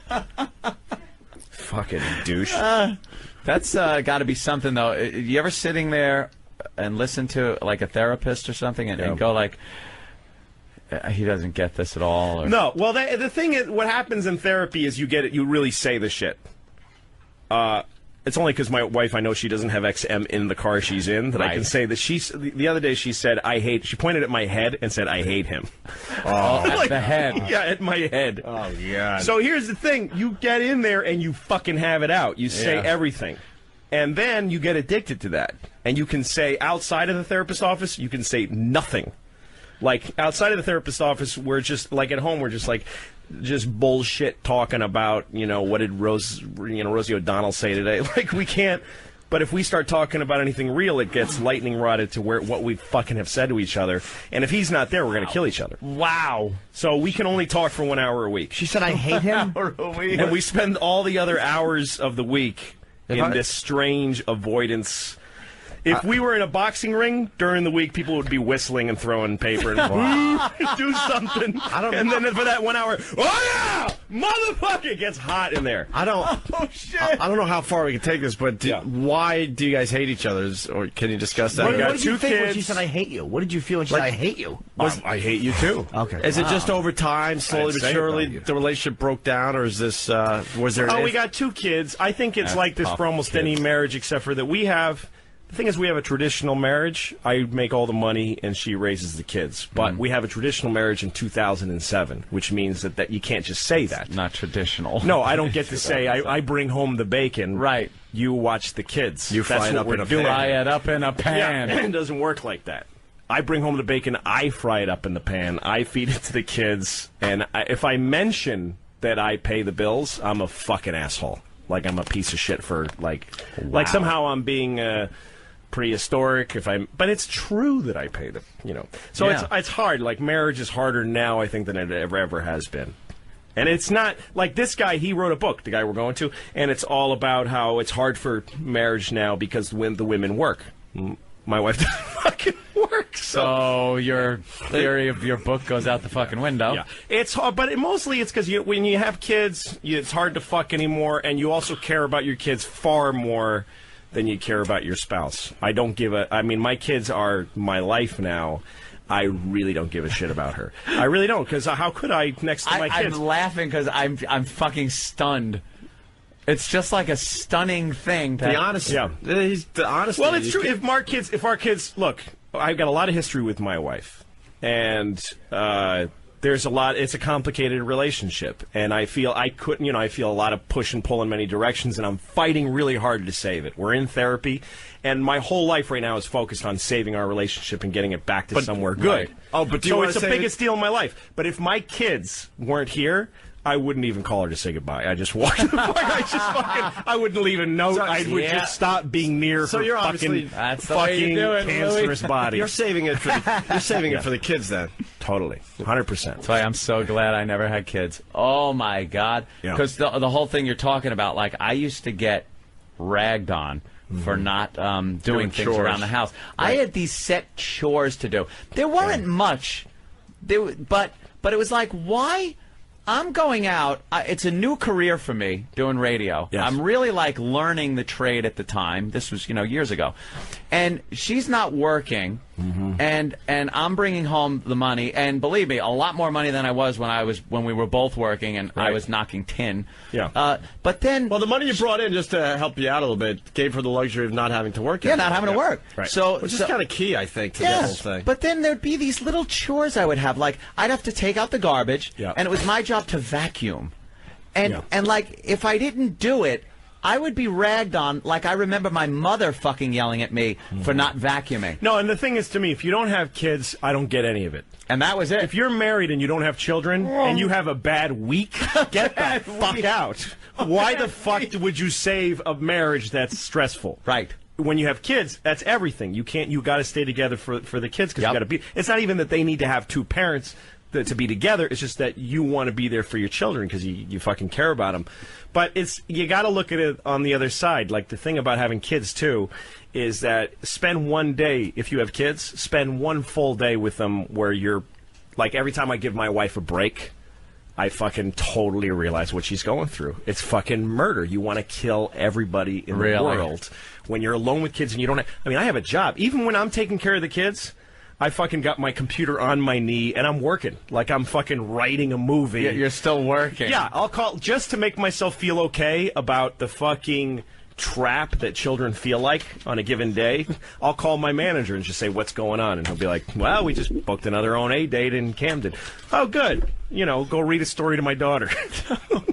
Fucking douche. That's got to be something, though. You ever sitting there and listen to, like, a therapist or something and go, like, he doesn't get this at all? Or... No. Well, the thing is, what happens in therapy is you really say the shit. It's only because my wife, I know she doesn't have XM in the car she's in, that I can say that the other day she said, she pointed at my head and said, I hate him. Oh, at the head. Yeah, at my head. Oh, God. So here's the thing. You get in there and you fucking have it out. You say everything. And then you get addicted to that. And you can say, outside of the therapist's office, you can say nothing. Like, outside of the therapist's office, we're just, like, at home, we're just, like, just bullshit talking about, what did Rosie O'Donnell say today? Like, we can't, but if we start talking about anything real, it gets lightning rodded to what we fucking have said to each other. And if he's not there, we're going to kill each other. Wow. So we can only talk for 1 hour a week. She said, I hate him. And we spend all the other hours of the week in this strange avoidance. If we were in a boxing ring during the week, people would be whistling and throwing paper and do something. And then for that 1 hour, oh yeah, motherfucker, it gets hot in there. I don't know how far we can take this, but why do you guys hate each other? Or can you discuss that? What did you think when she said, I hate you? What did you feel when she said, I hate you? I hate you too. Okay. Is it just over time, slowly but surely, the relationship broke down, or is this, was there... Oh, we got 2 kids. I think it's like this for almost any marriage, except for that we have... The thing is, we have a traditional marriage. I make all the money, and she raises the kids. But we have a traditional marriage in 2007, which means that you can't just say that. Not traditional. No, I don't get to say, I bring home the bacon. Right. You watch the kids. You fry it up in a pan. Fry it up in a pan. Yeah, it doesn't work like that. I bring home the bacon, I fry it up in the pan, I feed it to the kids, and if I mention that I pay the bills, I'm a fucking asshole. Like, I'm a piece of shit for, like somehow I'm being... prehistoric but it's true that I pay the so it's hard. Like, marriage is harder now, I think, than it ever has been. And it's not like this guy, he wrote a book, the guy we're going to, and it's all about how it's hard for marriage now because when the women work. My wife doesn't fucking work. So your theory of your book goes out the fucking window. Yeah. It's hard, but mostly it's because when you have kids, it's hard to fuck anymore, and you also care about your kids far more than you care about your spouse. I mean, my kids are my life now. I really don't give a shit about her. I really don't, because how could I next to my kids? I'm laughing because I'm fucking stunned It's just like a stunning thing. The honesty. Yeah. The honesty. Well, it's true. If our kids, look, I've got a lot of history with my wife, and there's a lot. It's a complicated relationship, and I feel I feel a lot of push and pull in many directions, and I'm fighting really hard to save it. We're in therapy, and my whole life right now is focused on saving our relationship and getting it back to somewhere good. Right. Oh, but so it's the biggest deal in my life. But if my kids weren't here, I wouldn't even call her to say goodbye. I just walked. I wouldn't leave a note. I would just stop being near her fucking cancerous body. You're saving it for the kids then. Totally, 100%. That's why I'm so glad I never had kids. Oh my God! Because the whole thing you're talking about, like I used to get ragged on for not doing things chores around the house. Right. I had these set chores to do. There weren't much, but it was like, why? I'm going out. It's a new career for me doing radio. Yes. I'm really like learning the trade at the time. This was, years ago. And she's not working, and I'm bringing home the money. And believe me, a lot more money than I was when we were both working, and I was knocking tin. Yeah. But then, well, the money you brought in just to help you out a little bit gave her the luxury of not having to work. Yeah, not having to work. Right. Which is kind of key, I think, to the whole thing. But then there'd be these little chores I would have. Like I'd have to take out the garbage, and it was my job to vacuum. And like if I didn't do it, I would be ragged on. Like I remember my mother fucking yelling at me for not vacuuming. No, and the thing is, to me, if you don't have kids, I don't get any of it. And that was it. If you're married and you don't have children and you have a bad week, get the fuck out. Why the fuck would you save a marriage that's stressful? Right. When you have kids, that's everything. You got to stay together for the kids because you got to be. It's not even that they need to have two parents to be together. It's just that you want to be there for your children because you fucking care about them. But you got to look at it on the other side. Like the thing about having kids too is that spend one day, if you have kids, spend one full day with them where you're like, every time I give my wife a break, I fucking totally realize what she's going through. It's fucking murder. You want to kill everybody in the world when you're alone with kids and you don't have, I have a job. Even when I'm taking care of the kids, I fucking got my computer on my knee and I'm working. Like I'm fucking writing a movie. Yeah, you're still working. Yeah, I'll call just to make myself feel okay about the fucking trap that children feel like on a given day. I'll call my manager and just say, what's going on? And he'll be like, well, we just booked another O&A date in Camden. Oh, good. Go read a story to my daughter.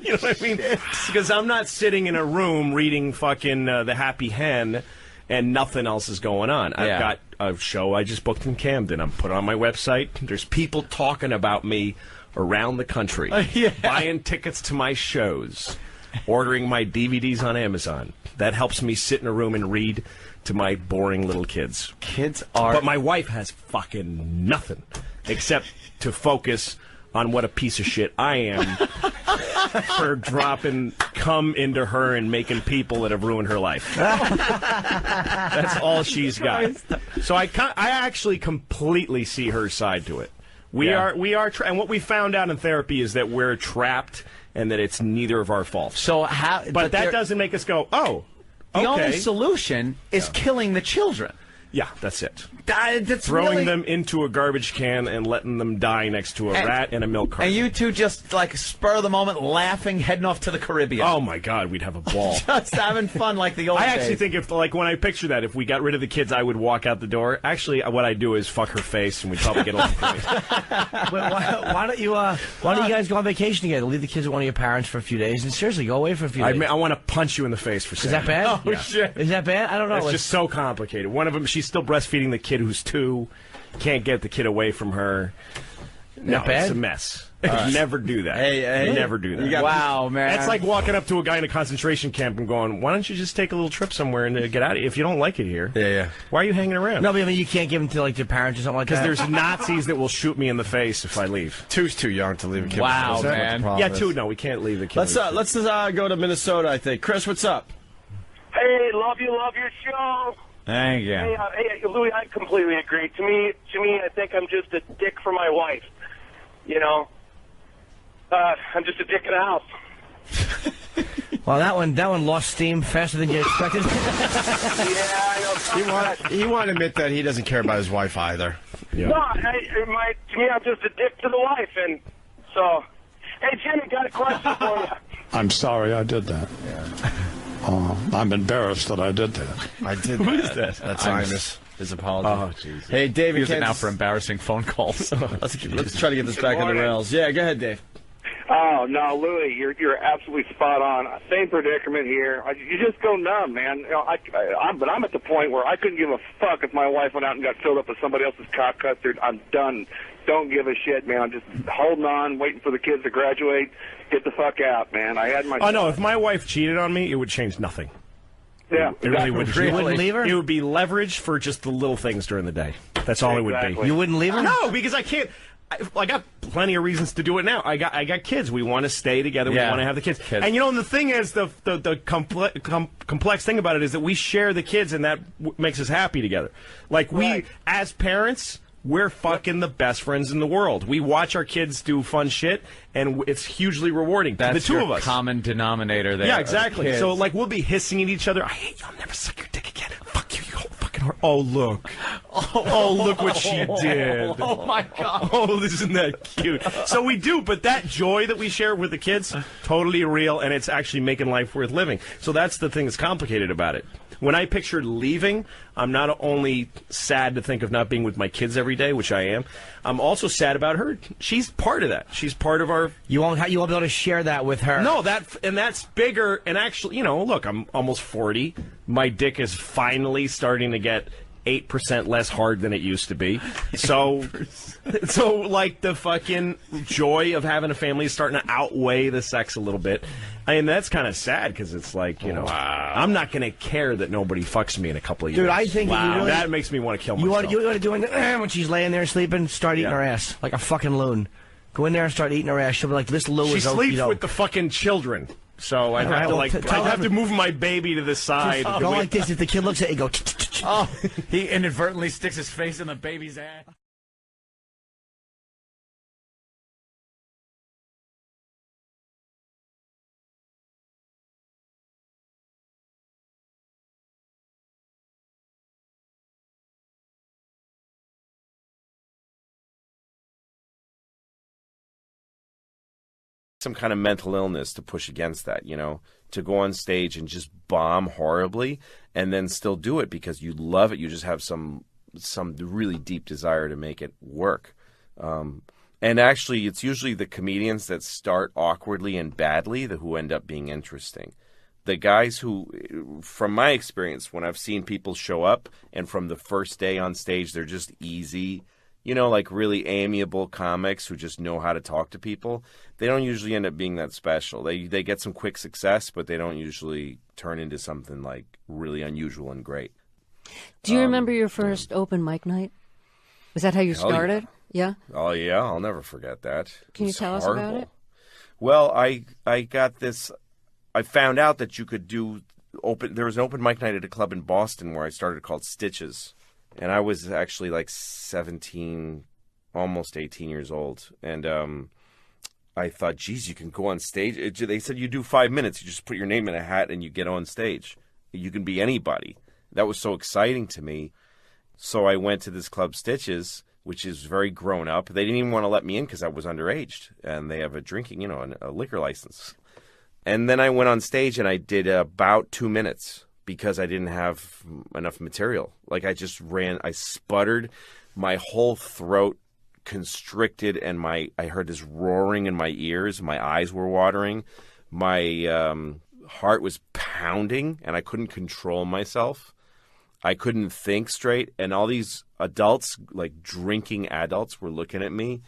You know what I mean? Because I'm not sitting in a room reading fucking The Happy Hen and nothing else is going on. I've got a show I just booked in Camden. I'm put on my website. There's people talking about me around the country, buying tickets to my shows, ordering my DVDs on Amazon. That helps me sit in a room and read to my boring little kids. But my wife has fucking nothing except to focus on what a piece of shit I am for dropping cum into her and making people that have ruined her life. That's all she's got. So I actually completely see her side to it. We are, and what we found out in therapy is that we're trapped and that it's neither of our faults. So how? But that doesn't make us go, oh, the only solution is killing the children. Yeah, that's it. That's throwing them into a garbage can and letting them die next to a rat and a milk carton. And you two just, like, spur of the moment, laughing, heading off to the Caribbean. Oh, my God, we'd have a ball. Just having fun like the old days. I actually think when I picture that, if we got rid of the kids, I would walk out the door. Actually, what I'd do is fuck her face, and we'd probably get off the place. Why don't you guys go on vacation together? Leave the kids with one of your parents for a few days, and seriously, go away for a few days. I want to punch you in the face for saying that. Is that bad? Oh, shit. Is that bad? I don't know. It's just so complicated. One of them, she's still breastfeeding the kid who's 2. Can't get the kid away from her. No, it's a mess. Never do that. Hey. Never do that. Wow, man. That's like walking up to a guy in a concentration camp and going, why don't you just take a little trip somewhere and get out of here? If you don't like it here, why are you hanging around? No, but you can't give them to, like, their parents or something like that? Because there's Nazis that will shoot me in the face if I leave. 2's too young to leave a kid. Wow, man. Yeah, 2, no, we can't leave the kid. Let's go to Minnesota, I think. Chris, what's up? Hey, love your show. Thank you. Hey, Louis, I completely agree. To me, I think I'm just a dick for my wife. I'm just a dick in the house. Well, that one lost steam faster than you expected. He won't admit that he doesn't care about his wife either. Yeah. No, to me, I'm just a dick to the wife, and so. Hey, Jimmy, got a question for you. I'm sorry I did that. I'm embarrassed that I did that. I did Who is that. that? That's Imus. His apology. Oh, jeez. Hey, David. Use it now for embarrassing phone calls. Let's try to get this back on the rails. Yeah, go ahead, Dave. Oh, no, Louis, you're absolutely spot on. Same predicament here. You just go numb, man. You know, but I'm at the point where I couldn't give a fuck if my wife went out and got filled up with somebody else's cock custard. I'm done. Don't give a shit, man. I'm just holding on, waiting for the kids to graduate. Get the fuck out, man. I had my... Oh, no, if my wife cheated on me, it would change nothing. Yeah, it really would. You wouldn't leave her? It would be leverage for just the little things during the day. That's all it would be. You wouldn't leave her? No, because I can't. I got plenty of reasons to do it now. I got kids. We want to stay together. We want to have the kids. And you know, and the thing is, the complex thing about it is that we share the kids, and that makes us happy together. Like we, as parents, we're fucking the best friends in the world. We watch our kids do fun shit, and it's hugely rewarding. That's the two your of us. common denominator there. Yeah, exactly. So like we'll be hissing at each other. I hate you. I'll never suck your dick again. Fuck you, you whole fucking whore. Oh look. Oh look what she did. Oh my god. Oh, isn't that cute? So we do, but that joy that we share with the kids, totally real, and it's actually making life worth living. So that's the thing that's complicated about it. When I pictured leaving, I'm not only sad to think of not being with my kids every day, which I am, I'm also sad about her. She's part of that. She's part of our... You won't be able to share that with her. No, that's bigger. And actually, you know, look, I'm almost 40. My dick is finally starting to get 8% less hard than it used to be. So like the fucking joy of having a family is starting to outweigh the sex a little bit. I mean, that's kind of sad because it's like, you know, I'm not going to care that nobody fucks me in a couple of years. Dude, I think you really, that makes me want to kill myself. You want to do it when she's laying there sleeping, start eating her ass like a fucking loon. Go in there and start eating her ass. She'll be like, this Lou is... She sleeps with the fucking children. So I'd have to move my baby to the side. Go like this. If the kid looks at it, go... Oh, he inadvertently sticks his face in the baby's ass. Some kind of mental illness to push against that, you know, to go on stage and just bomb horribly and then still do it because you love it. You just have some really deep desire to make it work. And actually, it's usually the comedians that start awkwardly and badly who end up being interesting. The guys who, from my experience, when I've seen people show up and from the first day on stage, they're just easy, you know, like really amiable comics who just know how to talk to people, they don't usually end up being that special. They get some quick success, but they don't usually turn into something like really unusual and great. Do you remember your first open mic night? Was that how you started? Yeah. Oh, yeah. I'll never forget that. Can you tell us about it? Well, I got this. I found out that you could do there was an open mic night at a club in Boston where I started called Stitches. And I was actually like 17, almost 18 years old. And I thought, geez, you can go on stage. They said you do 5 minutes. You just put your name in a hat and you get on stage. You can be anybody. That was so exciting to me. So I went to this club Stitches, which is very grown up. They didn't even want to let me in because I was underage. And they have a drinking, you know, a liquor license. And then I went on stage and I did about 2 minutes. Because I didn't have enough material. Like I sputtered, my whole throat constricted, and I heard this roaring in my ears. My eyes were watering. My heart was pounding, and I couldn't control myself. I couldn't think straight, and all these adults, like drinking adults, were looking at me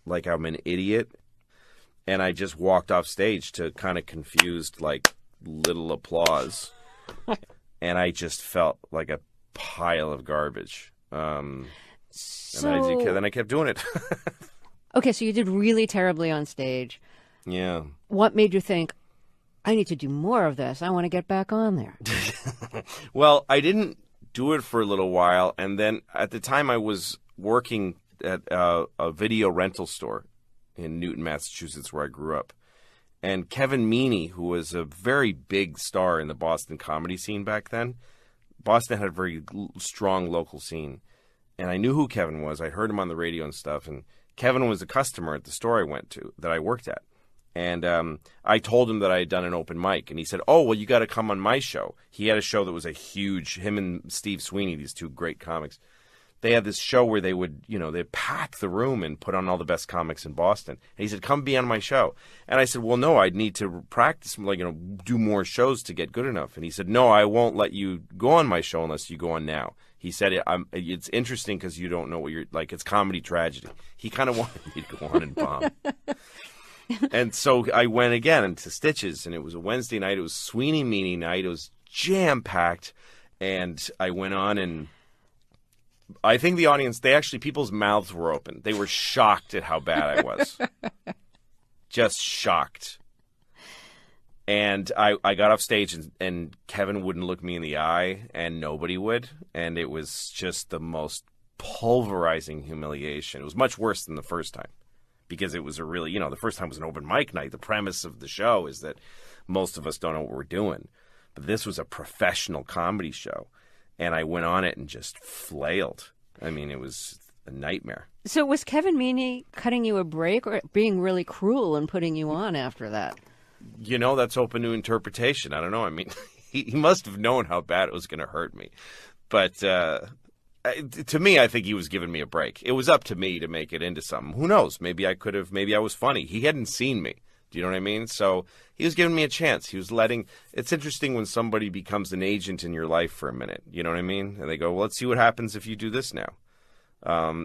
like I'm an idiot. And I just walked off stage to kind of confused, like, little applause. And I just felt like a pile of garbage. And then I kept doing it. Okay, so you did really terribly on stage. Yeah. What made you think, I need to do more of this? I want to get back on there. Well, I didn't do it for a little while. And then at the time I was working at a video rental store in Newton, Massachusetts, where I grew up. And Kevin Meaney, who was a very big star in the Boston comedy scene back then, Boston had a very strong local scene. And I knew who Kevin was. I heard him on the radio and stuff. And Kevin was a customer at the store I went to, that I worked at. And I told him that I had done an open mic, and he said, "Oh, well, you got to come on my show." He had a show that was a huge, him and Steve Sweeney, these two great comics. They had this show where they would, they'd pack the room and put on all the best comics in Boston. And he said, "Come be on my show." And I said, "Well, no, I'd need to practice, do more shows to get good enough." And he said, "No, I won't let you go on my show unless you go on now." He said, "It's interesting because you don't know what you're like. It's comedy tragedy." He kind of wanted me to go on and bomb. And so I went again into Stitches, and it was a Wednesday night. It was Sweeney Meanie night. It was jam-packed. And I went on, and I think the audience, people's mouths were open. They were shocked at how bad I was. Just shocked. And I got off stage, and Kevin wouldn't look me in the eye, and nobody would. And it was just the most pulverizing humiliation. It was much worse than the first time. Because it was a really, the first time was an open mic night. The premise of the show is that most of us don't know what we're doing. But this was a professional comedy show. And I went on it and just flailed. I mean, it was a nightmare. So was Kevin Meaney cutting you a break or being really cruel and putting you on after that? That's open to interpretation. I don't know. I mean, he must have known how bad it was going to hurt me. But to me, I think he was giving me a break. It was up to me to make it into something. Who knows? Maybe I was funny. He hadn't seen me. Do you know what I mean? So he was giving me a chance. He was it's interesting when somebody becomes an agent in your life for a minute. You know what I mean? And they go, "Well, let's see what happens if you do this now."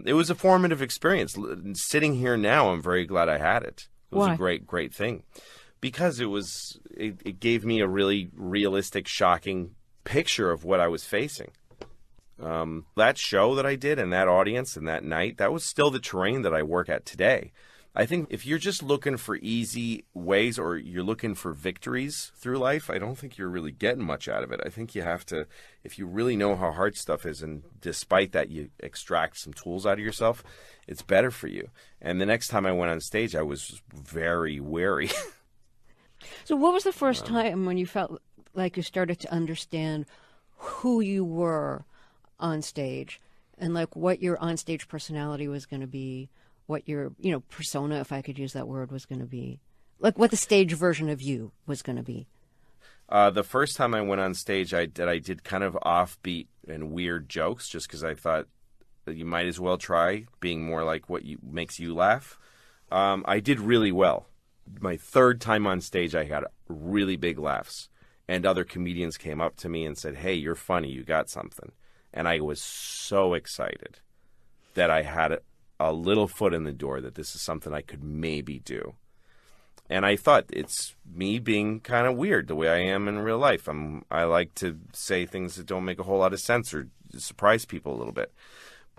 It was a formative experience. Sitting here now, I'm very glad I had it. It was Why? A great, great thing. Because it gave me a really realistic, shocking picture of what I was facing. That show that I did and that audience and that night, that was still the terrain that I work at today. I think if you're just looking for easy ways or you're looking for victories through life, I don't think you're really getting much out of it. I think you have to, if you really know how hard stuff is, and despite that you extract some tools out of yourself, it's better for you. And the next time I went on stage, I was very wary. So what was the first time when you felt like you started to understand who you were on stage and like what your onstage personality was going to be, what your, persona, if I could use that word, was going to be, like what the stage version of you was going to be? The first time I went on stage, I did kind of offbeat and weird jokes just because I thought that you might as well try being more like what makes you laugh. I did really well. My third time on stage, I had really big laughs. And other comedians came up to me and said, "Hey, you're funny. You got something." And I was so excited that I had a little foot in the door that this is something I could maybe do. And I thought it's me being kind of weird the way I am in real life. I like to say things that don't make a whole lot of sense or surprise people a little bit.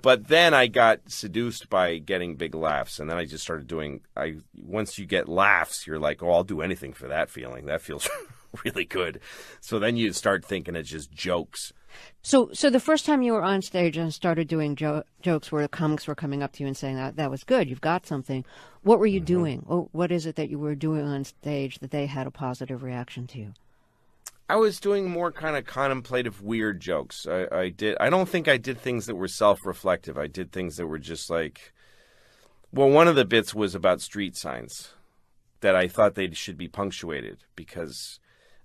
But then I got seduced by getting big laughs, and then I just started once you get laughs, you're like, "Oh, I'll do anything for that feeling. That feels really good." So then you start thinking it's just jokes. So the first time you were on stage and started doing jokes where the comics were coming up to you and saying that was good, you've got something. What were you doing? What is it that you were doing on stage that they had a positive reaction to you? I was doing more kind of contemplative, weird jokes. I don't think I did things that were self-reflective. I did things that were just like, well, one of the bits was about street signs that I thought they should be punctuated because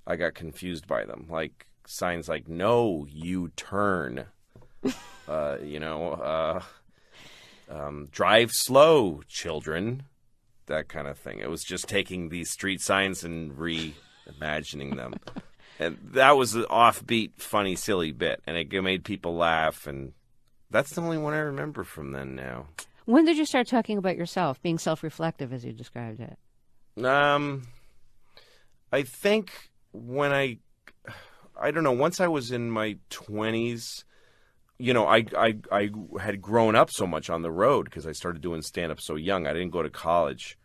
I got confused by them. Like signs like "No, you turn," "Drive slow, children," that kind of thing. It was just taking these street signs and reimagining them. And that was an offbeat, funny, silly bit, and it made people laugh, and that's the only one I remember from then now. When did you start talking about yourself, being self-reflective, as you described it? I think when I don't know, once I was in my 20s, I had grown up so much on the road because I started doing stand-up so young. I didn't go to college.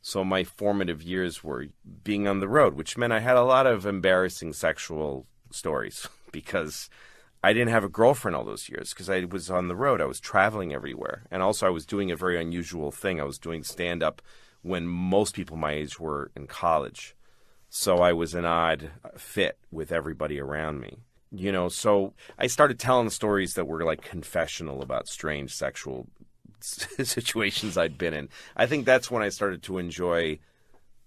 So my formative years were being on the road, which meant I had a lot of embarrassing sexual stories because I didn't have a girlfriend all those years because I was on the road. I was traveling everywhere. And also I was doing a very unusual thing. I was doing stand-up when most people my age were in college. So I was an odd fit with everybody around me. So I started telling stories that were like confessional about strange sexual situations I'd been in. I think that's when I started to enjoy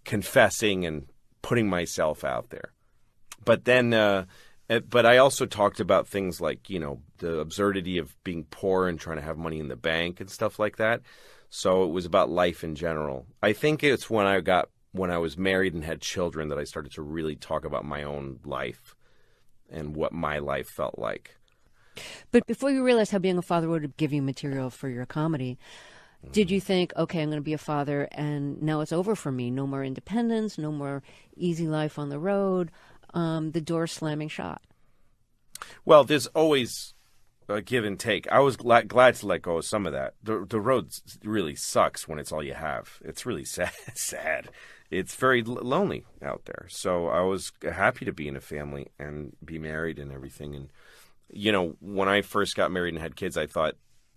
confessing and putting myself out there. But then, but I also talked about things like, you know, the absurdity of being poor and trying to have money in the bank and stuff like that. So it was about life in general. I think it's when I was married and had children that I started to really talk about my own life and what my life felt like. But before you realized how being a father would give you material for your comedy, did you think, okay, I'm going to be a father and now it's over for me? No more independence, no more easy life on the road, the door slamming shut? Well, there's always a give and take. I was glad to let go of some of that. The road really sucks when it's all you have. It's really sad. It's very lonely out there. So I was happy to be in a family and be married and everything. And, you know, when I first got married and had kids, I thought,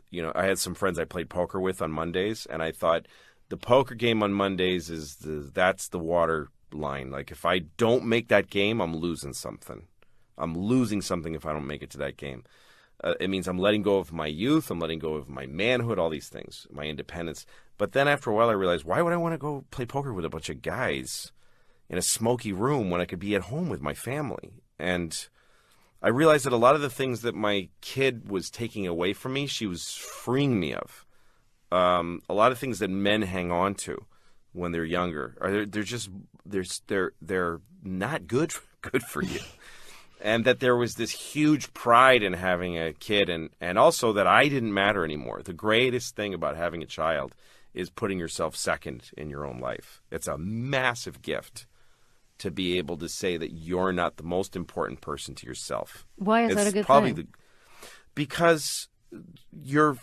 you know, I had some friends I played poker with on Mondays, and I thought the poker game on Mondays that's the water line. Like, if I don't make that game, I'm losing something. I'm losing something if I don't make it to that game. It means I'm letting go of my youth, I'm letting go of my manhood, all these things, my independence. But then after a while I realized, why would I want to go play poker with a bunch of guys in a smoky room when I could be at home with my family? And I realized that a lot of the things that my kid was taking away from me, she was freeing me of. A lot of things that men hang on to when they're younger, they're not good for you. And that there was this huge pride in having a kid, and also that I didn't matter anymore. The greatest thing about having a child is putting yourself second in your own life. It's a massive gift to be able to say that you're not the most important person to yourself. Why is that a good thing? Because you'll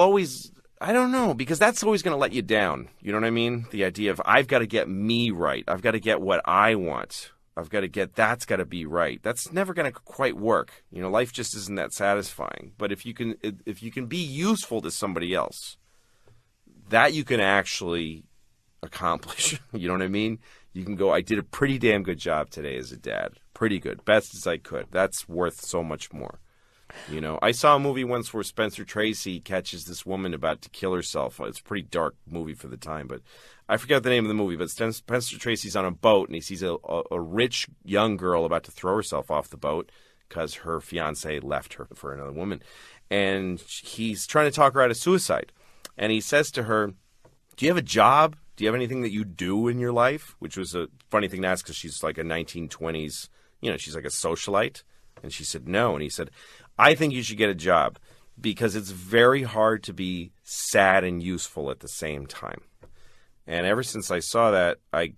always... I don't know, because that's always going to let you down. You know what I mean? The idea of, I've got to get me right. I've got to get what I want. That's got to be right. That's never going to quite work. You know, life just isn't that satisfying. But if you can be useful to somebody else, that you can actually accomplish. You know what I mean? You can go, I did a pretty damn good job today as a dad. Pretty good. Best as I could. That's worth so much more. You know, I saw a movie once where Spencer Tracy catches this woman about to kill herself. It's a pretty dark movie for the time, but I forget the name of the movie. But Spencer Tracy's on a boat, and he sees a rich young girl about to throw herself off the boat because her fiance left her for another woman. And he's trying to talk her out of suicide. And he says to her, do you have a job? Do you have anything that you do in your life? Which was a funny thing to ask because she's like a 1920s, you know, she's like a socialite. And she said, no. And he said, I think you should get a job because it's very hard to be sad and useful at the same time. And ever since I saw that, I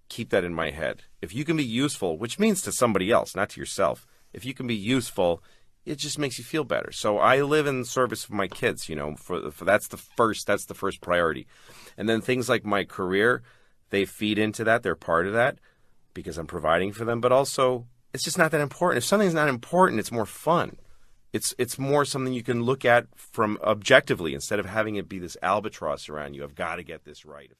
keep that in my head. If you can be useful, which means to somebody else, not to yourself, if you can be useful, it just makes you feel better. So I live in service of my kids, you know, for that's the first priority. And then things like my career, they feed into that. They're part of that because I'm providing for them. But also, it's just not that important. If something's not important, it's more fun. It's more something you can look at from objectively instead of having it be this albatross around you. I've got to get this right.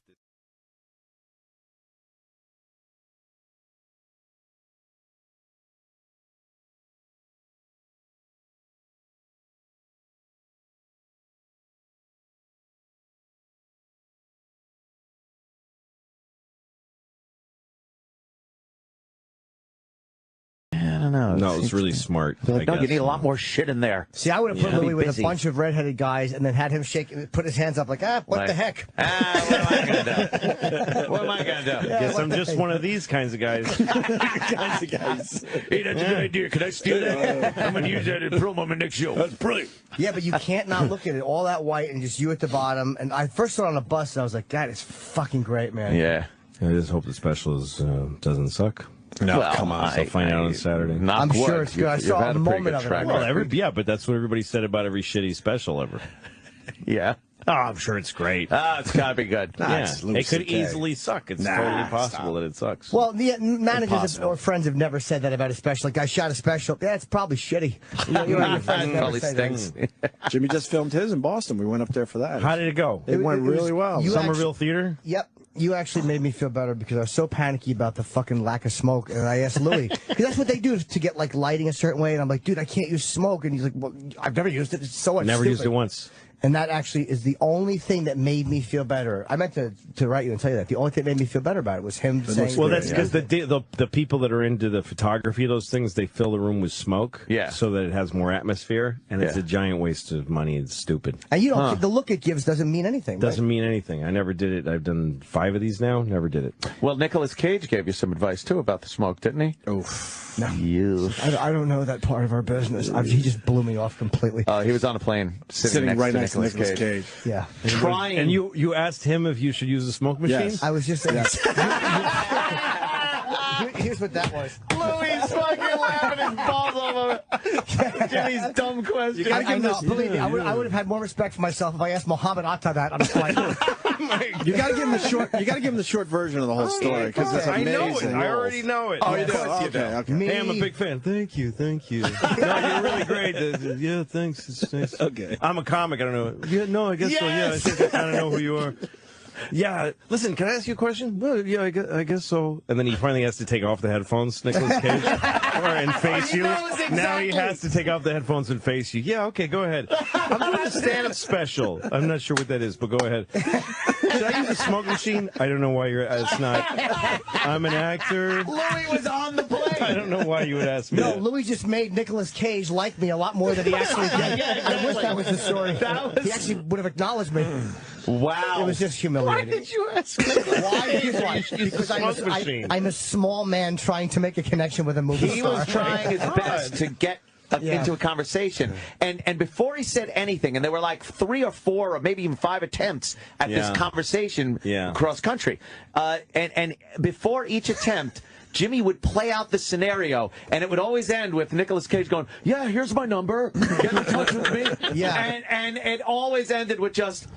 No, it was really smart. No, you need a lot more shit in there. See, I would have put Louis with a bunch of redheaded guys and then had him put his hands up like, what the heck? What am I going to do? What am I going to do? Guess I'm just one of these kinds of guys. Hey, that's a good idea. Can I steal that? I'm going to use that in promo on my next show. That's brilliant. Yeah, but you can't not look at it. All that white and just you at the bottom. And I first saw it on a bus and I was like, that is fucking great, man. Yeah. I just hope the special doesn't suck. No, well, come on. I'll find out on Saturday. I'm sure it's good. I saw a moment of it. Well, but that's what everybody said about every shitty special ever. Yeah. Oh, I'm sure it's great. It's got to be good. It could easily suck. It's totally possible that it sucks. Well, the managers or friends have never said that about a special. Like, I shot a special. Yeah, it's probably shitty. Your friends probably stinks. Jimmy just filmed his in Boston. We went up there for that. How did it go? It went really well. Somerville Theater? Yep. You actually made me feel better because I was so panicky about the fucking lack of smoke. And I asked Louis, because that's what they do to get, like, lighting a certain way. And I'm like, dude, I can't use smoke. And he's like, well, I've never used it. It's so much Never used it once. And that actually is the only thing that made me feel better. I meant to write you and tell you that. The only thing that made me feel better about it was him saying... Well, that's because the people that are into the photography of those things, they fill the room with smoke so that it has more atmosphere, and it's a giant waste of money. It's stupid. And you don't... The look it gives doesn't mean anything. Doesn't mean anything. I never did it. I've done 5 of these now. Never did it. Well, Nicolas Cage gave you some advice, too, about the smoke, didn't he? No. I don't know that part of our business. He just blew me off completely. He was on a plane sitting right next to Nicolas Cage. Yeah. Trying. And you asked him if you should use a smoke machine? Yes. I was just saying. Here's what that was. Louis fucking laughing his balls over Jimmy's dumb question. Believe me, I would have had more respect for myself if I asked Muhammad Atta that on a flight. You got to give him the short. You got to give him the short version of the whole story because it's amazing. I know it. I already know it. Oh, you do? Okay. Hey, I'm a big fan. Thank you. No, you're really great. Yeah, thanks. It's nice. Okay. I'm a comic. I don't know. Yeah, no, I guess so. Yeah, I think I kind of know who you are. Yeah, listen, can I ask you a question? Well, yeah, I guess so. And then he finally has to take off the headphones, Nicolas Cage, and face you. Now he has to take off the headphones and face you. Yeah, okay, go ahead. I'm doing a stand-up special. I'm not sure what that is, but go ahead. Should I use a smoke machine? I don't know why you're... It's not... I'm an actor. Louis was on the plane. I don't know why you would ask me No, that. Louis just made Nicolas Cage like me a lot more than he actually did. I wish that was the story. He actually would have acknowledged me. Wow. It was just humiliating. Why did you ask me? Why? Because I'm a small man trying to make a connection with a movie He star. was trying his best to get into a conversation. And before he said anything, and there were like 3 or 4 or maybe even 5 attempts at this conversation cross country. And before each attempt, Jimmy would play out the scenario, and it would always end with Nicolas Cage going, "Yeah, here's my number. Get in touch with me." Yeah. And it always ended with just,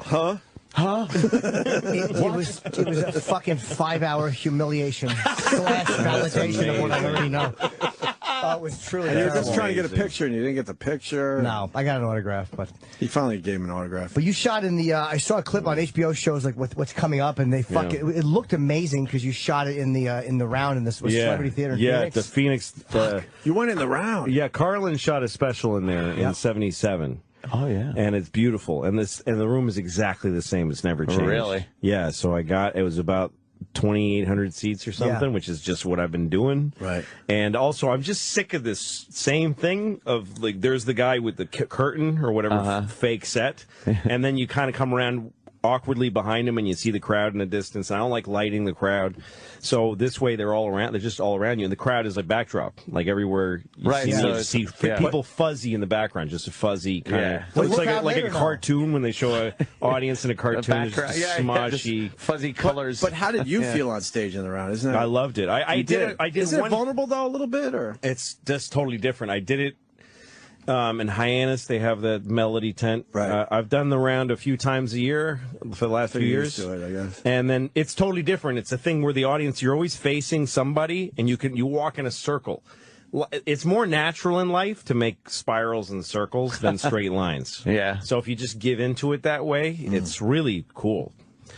Huh? It was a fucking 5-hour humiliation / validation of what I already know. It was truly And you were terrible. just trying to get a picture, and you didn't get the picture. No, I got an autograph, but he finally gave him an autograph. But you shot in the. I saw a clip on HBO shows like what's coming up, and they it looked amazing because you shot it in the round in this Celebrity Theater. In Phoenix. The Phoenix. You went in the round. Yeah, Carlin shot a special in there in '77. Oh yeah, and it's beautiful, and the room is exactly the same. It's never changed. Really? Yeah. So it was about 2,800 seats or something, which is just what I've been doing. Right. And also, I'm just sick of this same thing of like, there's the guy with the curtain or whatever fake set, and then you kind of come around awkwardly behind him and you see the crowd in the distance. And I don't like lighting the crowd. So this way they're all around. They're just all around you. And the crowd is like backdrop. Like everywhere you see people fuzzy in the background. Just a fuzzy kind of. Well, It's like a cartoon when they show an audience in a cartoon. It's just smoshy. Fuzzy colors. But how did you feel on stage in the round? Isn't it? I loved it. I did. Is it vulnerable though a little bit, or it's just totally different. I did it. In Hyannis, they have that melody tent. Right. I've done the round a few times a year for the last few years. To it, I guess. And then it's totally different. It's a thing where the audience, you're always facing somebody, and you walk in a circle. It's more natural in life to make spirals and circles than straight lines. Yeah. So if you just give into it that way, it's really cool.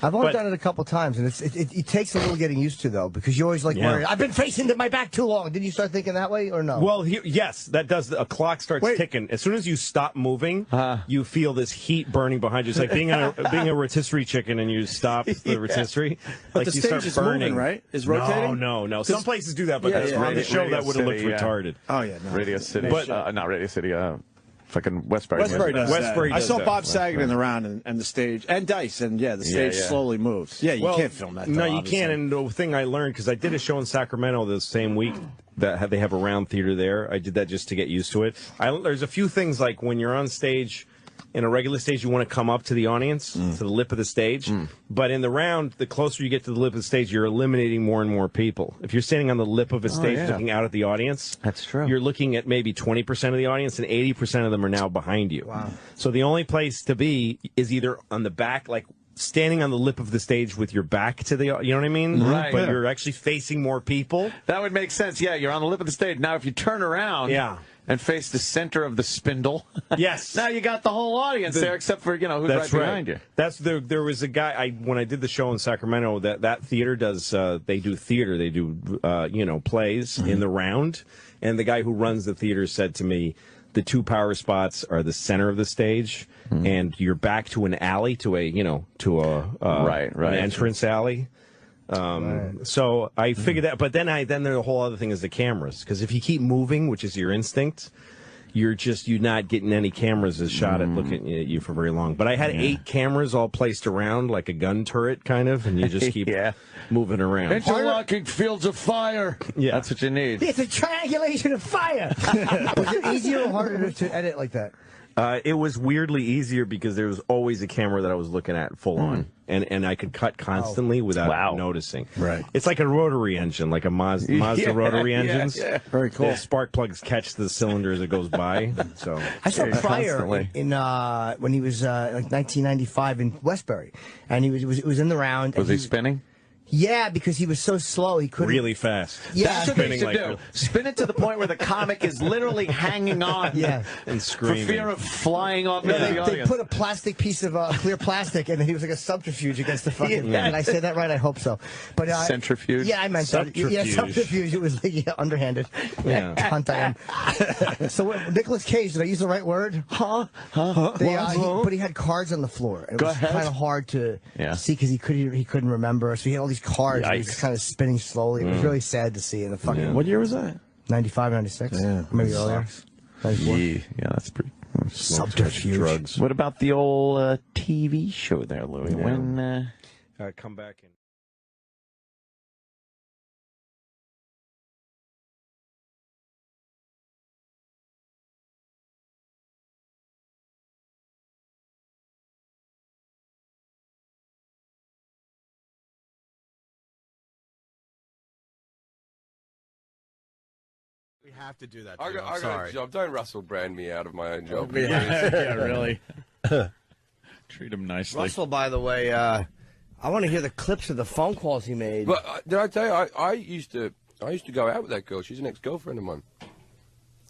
I've only done it a couple times, and it takes a little getting used to, though, because you always worry, I've been facing my back too long. Did you start thinking that way, or no? Well, yes, that does. A clock starts ticking. As soon as you stop moving, you feel this heat burning behind you. It's like being a rotisserie chicken, and you stop the rotisserie. But like the you stage start is burning. moving, right? Is rotating? No. Some places do that, but on the show that would have looked retarded. Oh yeah, no. Radio City, But not Radio City. Fucking Westbury. Westbury does Westbury that. I does saw that. Bob Saget in the round and the stage and Dice, and the stage slowly moves. Yeah, you can't film that. No, though, you obviously. can't. And the thing I learned, because I did a show in Sacramento the same week that they have a round theater there. I did that just to get used to it. There's a few things like when you're on stage. In a regular stage, you want to come up to the audience, to the lip of the stage. But in the round, the closer you get to the lip of the stage, you're eliminating more and more people. If you're standing on the lip of a stage looking out at the audience, that's true. You're looking at maybe 20% of the audience, and 80% of them are now behind you. Wow. So the only place to be is either on the back, like standing on the lip of the stage with your back to the, you know what I mean? Right. But you're actually facing more people. That would make sense. Yeah, you're on the lip of the stage. Now, if you turn around and face the center of the spindle, yes, now you got the whole audience there, except for, who's right behind you. There was a guy, when I did the show in Sacramento, that theater does, they do theater. They do, plays in the round. And the guy who runs the theater said to me, the two power spots are the center of the stage, and you're back to an alley, to a an entrance alley. So I figured that, but then the whole other thing is the cameras, because if you keep moving, which is your instinct, you're not getting any cameras as shot at looking at you for very long. But I had 8 cameras all placed around like a gun turret, kind of, and you just keep moving around. Interlocking fields of fire. Yeah, that's what you need. It's a triangulation of fire. Was it easier or harder to edit like that? It was weirdly easier because there was always a camera that I was looking at full on, and I could cut constantly without noticing. Right. It's like a rotary engine, like a Mazda rotary engines. Yeah. Very cool. The spark plugs catch the cylinder as it goes by. So I saw Pryor in when he was like 1995 in Westbury, and he was in the round. Was he spinning? Yeah, because he was so slow, he couldn't. Really fast. Yeah, that's what they should do. Spin it to the point where the comic is literally hanging on, and screaming for fear of flying off into the They audience. put a plastic piece of clear plastic, and he was like a subterfuge against the fucking. Did I say that right? I hope so. But centrifuge. Yeah, I meant subterfuge. That. Yeah, subterfuge. It was like, underhanded. Yeah. Cunt I am. So Nicolas Cage, did I use the right word? Huh? But he had cards on the floor. It was kind of hard to see because he couldn't remember. So he had all these cards. He was just kind of spinning slowly. It was really sad to see in the fucking. What year was that? 95, 96. Yeah, maybe earlier. 94. Yeah, that's pretty. Subterfuge. Drugs. What about the old TV show there, Louis? Yeah. When come back in. We have to do that. I got a job. Don't Russell Brand me out of my own job. yeah, really. Treat him nicely. Russell, by the way, I want to hear the clips of the phone calls he made. But did I tell you? I used to go out with that girl. She's an ex-girlfriend of mine.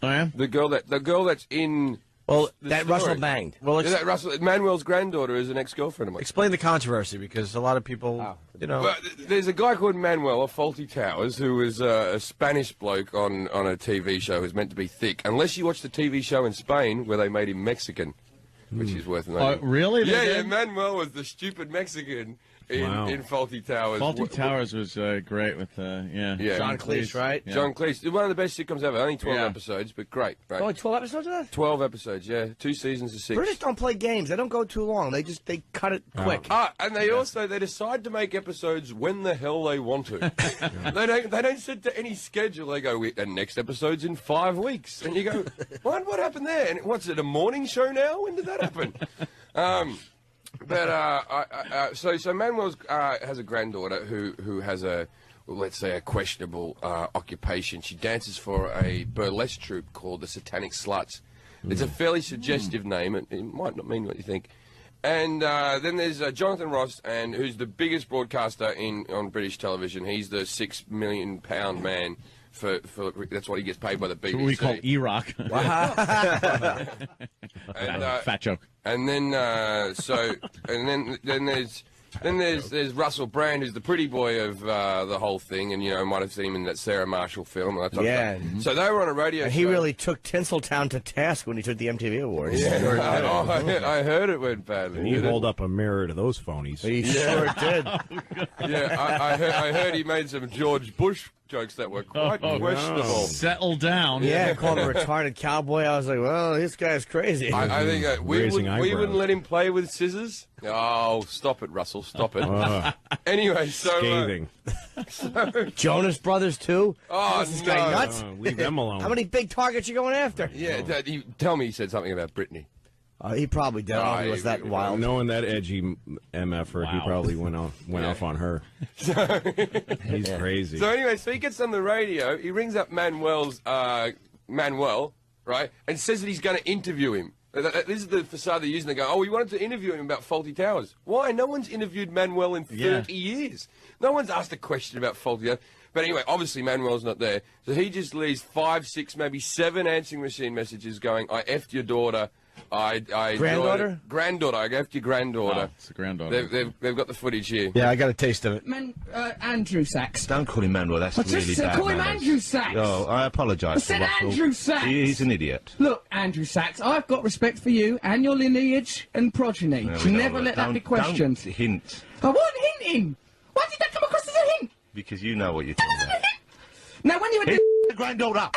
Oh yeah. The girl that's in. Well, the that story. Russell banged. Well, that Russell Manuel's granddaughter is an ex-girlfriend of mine. Explain the controversy, because a lot of people, Well, there's a guy called Manuel of Faulty Towers who is a Spanish bloke on a TV show who's meant to be thick. Unless you watch the TV show in Spain where they made him Mexican, which is worth noting. Really? Yeah. Manuel was the stupid Mexican in Faulty Towers. Faulty Towers was great with John Cleese, right? Yeah. John Cleese. One of the best sitcoms ever. Only 12 episodes, but great. Right? Only 12 episodes of that? 12 episodes, yeah. 2 seasons of 6. British don't play games. They don't go too long. They cut it quick. And they decide to make episodes when the hell they want to. They don't set to any schedule. They go, and next episode's in 5 weeks. And you go, what happened there? And what's it, a morning show now? When did that happen? So Manuel has a granddaughter who has let's say a questionable occupation. She dances for a burlesque troupe called the Satanic Sluts. It's a fairly suggestive name. It might not mean what you think. And then there's Jonathan Ross, who's the biggest broadcaster on British television. He's the £6 million man. For that's what he gets paid by the BBC. What we call E-Rock. Fat joke. And then there's Russell Brand, who's the pretty boy of the whole thing, and might have seen him in that Sarah Marshall film. And that type of stuff. So they were on a radio show. He really took Tinseltown to task when he took the MTV Awards. Yeah, I heard it went badly. And you hold up a mirror to those phonies. He sure did. I heard he made some George Bush jokes that were quite questionable. Settle down. Yeah, called him a retarded cowboy. I was like, well, this guy's crazy. I think we wouldn't let him play with scissors. Oh, stop it, Russell, stop it. Anyway, scathing. Jonas Brothers too? Oh, is this guy nuts? Leave them alone. How many big targets you going after? Yeah, tell me he said something about Britney. He probably did. He was that wild. Knowing that edgy MFer, he probably went off on her. He's crazy. So anyway, he gets on the radio. He rings up Manuel, right, and says that he's going to interview him. This is the facade they're using. They go, we wanted to interview him about Faulty Towers. Why? No one's interviewed Manuel in 30 years. No one's asked a question about Faulty Towers. But anyway, obviously Manuel's not there. So he just leaves 5, 6, maybe 7 answering machine messages going, I effed your daughter. Granddaughter? Granddaughter. I gave it to your granddaughter. It's a granddaughter. They've got the footage here. Yeah, I got a taste of it. Andrew Sachs. Don't call him Manuel. That's I really just bad call him manners. Andrew Sachs. Oh, I apologise. I said Russell. Andrew Sachs. He's an idiot. Look, Andrew Sachs, I've got respect for you and your lineage and progeny. No, we Never don't. let that be Don't questioned. hint, I wasn't hinting. Why did that come across as a hint? because you know what you're talking about. Now, when you were The granddaughter.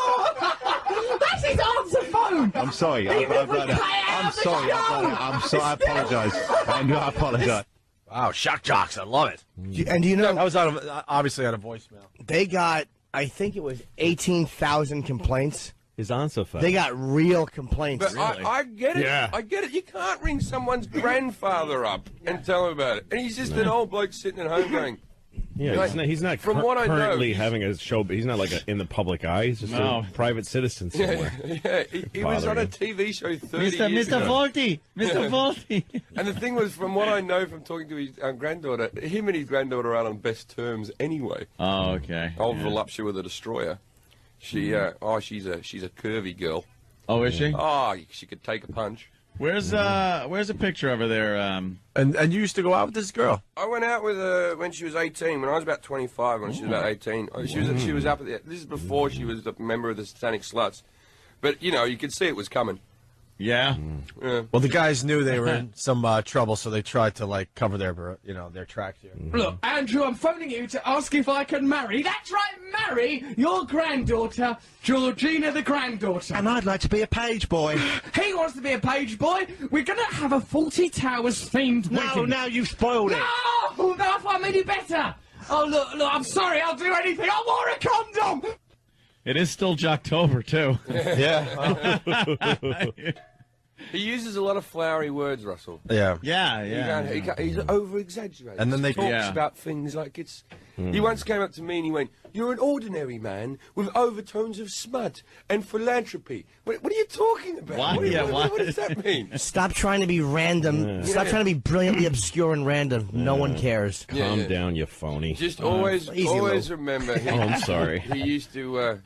That's his answer phone. I'm sorry. Even if we cut it out I'm of the sorry. show. I'm sorry. I apologise. I apologise. Wow, shock jocks. I love it. And do you know? That was obviously out of voicemail. They got, I think it was 18,000 complaints. His answer phone. They got real complaints. But I get it. Yeah. I get it. You can't ring someone's grandfather up and tell him about it. And he's just an old bloke sitting at home going, Yeah, like, he's not from what I know, currently he's- having a show, but he's not like in the public eye. He's just No. a private citizen somewhere. Yeah, he was on a Bothering. TV show 30 years ago. Mr. Volti. And the thing was, from what I know from talking to his granddaughter, him and his granddaughter are on best terms anyway. Oh, okay. Old Yeah. voluptuous with a destroyer. She, she's a curvy girl. Oh, is she? Oh, she could take a punch. Where's a picture of her there? And you used to go out with this girl. I went out with her when she was 18. When I was about 25, when she was about 18, she was up at the. This is before she was a member of the Satanic Sluts, but you know you could see it was coming. Yeah. Yeah. Well, the guys knew they were in some trouble, so they tried to cover their their tracks here. Look, Andrew, I'm phoning you to ask if I can marry. That's right, marry your granddaughter, Georgina the granddaughter. And I'd like to be a page boy. He wants to be a page boy. We're going to have a 40 Towers themed wedding. now you've spoiled it. No, that's what made it better. Oh, look, I'm sorry, I'll do anything. I wore a condom. It is still Jocktober, too. Yeah. He uses a lot of flowery words, Russell. Yeah. Yeah. He's over-exaggerated. And then they talks about things like it's... He once came up to me and he went, "You're an ordinary man with overtones of smut and philanthropy." What are you talking about? Why? What does that mean? Stop trying to be random. Stop trying to be brilliantly obscure and random. No one cares. Calm down, you phony. Just always remember. He, I'm sorry. He used to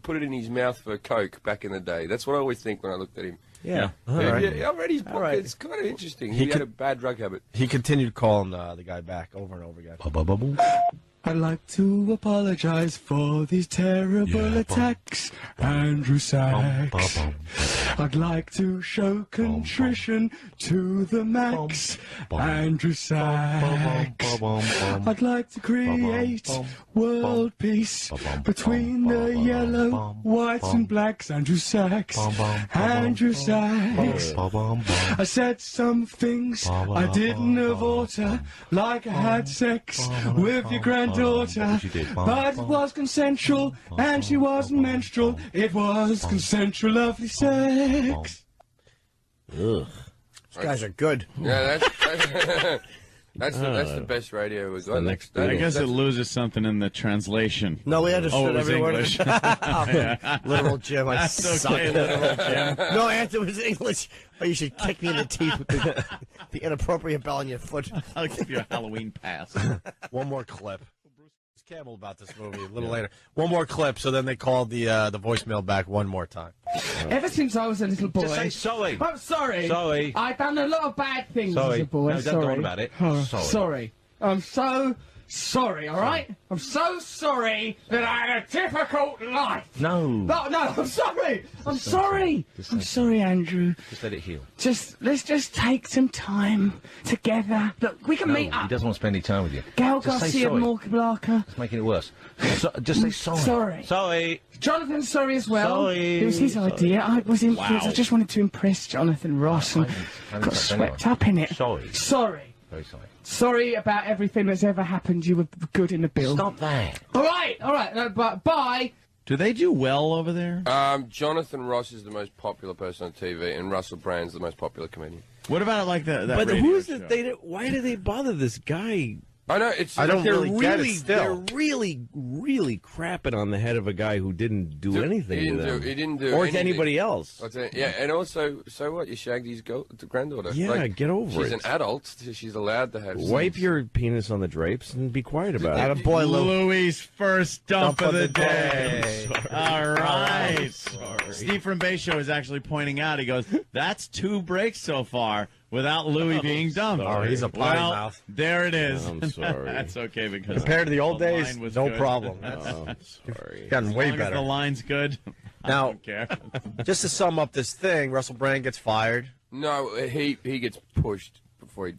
put it in his mouth for Coke back in the day. That's what I always think when I looked at him. Yeah. I read his book. right. It's kind of interesting. He had a bad drug habit. He continued calling the guy back over and over again. I'd like to apologize for these terrible attacks, Andrew Sachs. I'd like to show contrition to the max, Andrew Sachs. I'd like to create world peace between the yellow, whites and blacks, Andrew Sachs. Andrew Sachs. I said some things I didn't have oughta, like I had sex with your granddaughter. But it was consensual, and she wasn't menstrual. It was consensual, lovely sex. Ugh. These guys are good. Yeah, that's the best radio we've got. I guess it loses something in the translation. No, we understood it was every word of English. it. Yeah. Literal Jim, I That's suck. okay, literal Jim. No, Anthony was English. Oh, you should kick me in the teeth with the inappropriate bell on your foot. I'll give you a Halloween pass. One more clip. Bruce Campbell about this movie a little later. One more clip, so then they called the voicemail back one more time. Ever since I was a little boy... Just say sorry. I'm sorry. Sorry. I've done a lot of bad things Sorry. as a boy. No, don't sorry. go on about it. Oh, Sorry. sorry. I'm so sorry, all right? I'm so sorry that I had a difficult life. No. No, I'm sorry. I'm sorry. I'm sorry, Andrew. Just let it heal. Let's just take some time together. Look, we can meet He up. doesn't want to spend any time with you. Gail Just say Garcia sorry. Morkablaka. It's making it worse. Just say sorry. Sorry. Sorry. Jonathan's sorry as well. Sorry. It was his idea. I was influenced. Wow. I just wanted to impress Jonathan Ross and got swept up in it. Sorry. Sorry. Very sorry. Sorry about everything that's ever happened. You were good in the bill. Stop that. All right. No, but bye. Do they do well over there? Jonathan Ross is the most popular person on TV, and Russell Brand's the most popular comedian. What about that But radio who's show? Why do they bother this guy? I know it's. I don't they're really get it still. They're really crapping on the head of a guy who didn't do anything to them. He didn't do or anything. to anybody else. Yeah, and also, so what? You shagged his granddaughter. Yeah, get over she's it. an adult. She's allowed to have. Wipe your penis on the drapes and be quiet about it. Boy, Louis' first dump of the day. All right. Steve from Bay Show is actually pointing out, he goes, that's 2 breaks so far without Louis being dumped. Oh, he's a potty well, mouth. There it is. I'm sorry. That's okay because compared to the old days, was no good. problem. I'm sorry. Gotten As way long as better. the line's good. I Now, don't care. just to sum up this thing, Russell Brand gets fired. No, he gets pushed before he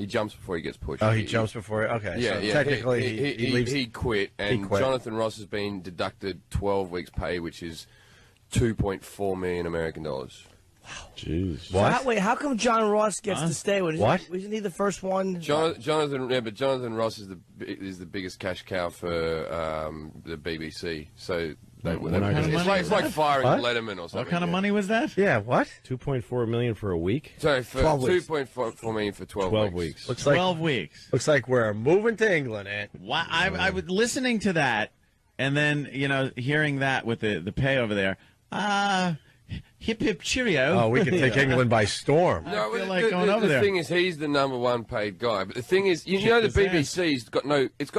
jumps before he gets pushed. Oh, he jumps before. Okay, Yeah, so yeah. technically he leaves. He quit, and He quit. Jonathan Ross has been deducted 12 weeks' pay, which is 2.4 million American dollars. Jeez. What? How come John Ross gets to stay? Isn't he the first one? Jonathan Ross is the biggest cash cow for the BBC. So it's like firing Letterman or something. What kind of money was that? Yeah, what? 2.4 million for a week? So for 12 weeks. 2.4 million for 12 weeks. weeks. 12 weeks. Looks like we're moving to England, Ant. Why, I was listening to that, and then, hearing that with the pay over there. Hip hip cheerio. Oh, we can take England by storm. No, I feel like going over the there. thing is, he's the #1 paid guy. But the thing is, you know, the BBC's got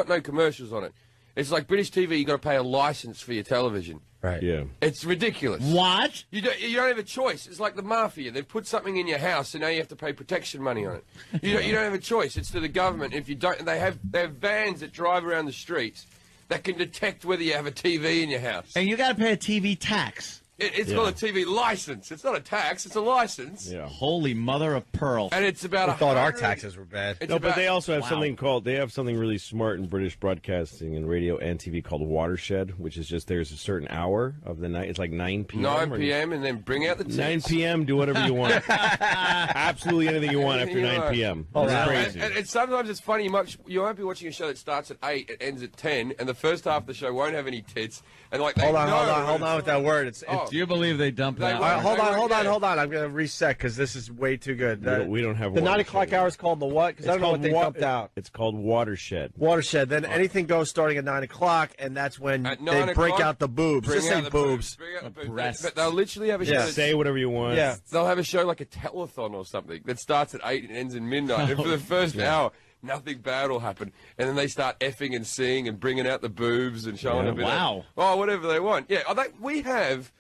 no commercials on it. It's like British TV. You got to pay a license for your television. Right. Yeah. It's ridiculous. What? You don't have a choice. It's like the mafia. They've put something in your house, and now you have to pay protection money on it. You don't have a choice. It's to the government. If you don't, they have vans that drive around the streets that can detect whether you have a TV in your house. And you got to pay a TV tax. It's called a TV license. It's not a tax. It's a license. Yeah. Holy mother of pearl. And it's about I thought our taxes were bad. It's No, about, but they also have something really smart in British broadcasting and radio and TV called Watershed, which is just there's a certain hour of the night. It's like 9 p.m. 9 p.m. and then bring out the tits. 9 p.m. Do whatever you want. Absolutely anything you want after 9 p.m. It's crazy. And sometimes it's funny. You won't be watching a show that starts at 8, it ends at 10, and the first half of the show won't have any tits. And like, Hold on with that word. Do you believe they dump that? All right, hold on. I'm going to reset because this is way too good. We don't have the 9 Watershed. o'clock hour is called the what? Because I don't know what they dumped out. It's called Watershed. Watershed. Then anything goes starting at 9 o'clock, and that's when they break out the boobs. Just say boobs. But they'll literally have a show. Say whatever you want. Yeah. They'll have a show like a telethon or something that starts at 8 and ends at midnight. And for the first hour, nothing bad will happen. And then they start effing and seeing and bringing out the boobs and showing a bit of whatever they want. Yeah, we have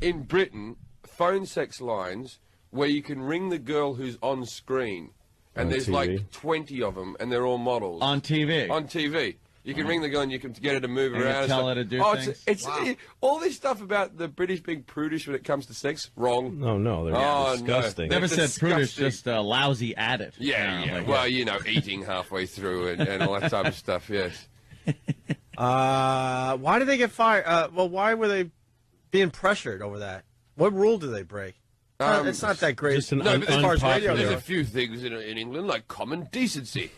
in Britain phone sex lines where you can ring the girl who's on screen. And On there's TV? like 20 of them, and they're all models. On TV? On TV. You can ring the girl and you can get her to move And around. you tell her to do things? It's all this stuff about the British being prudish when it comes to sex, wrong. No, they're disgusting. Never said disgusting. prudish, just lousy at it. Yeah. Well, eating halfway through and all that type of stuff, yes. Why did they get fired? Why were they being pressured over that? What rule did they break? It's not that great. Just an No, but as far as radio there's a goes. few things in England like common decency.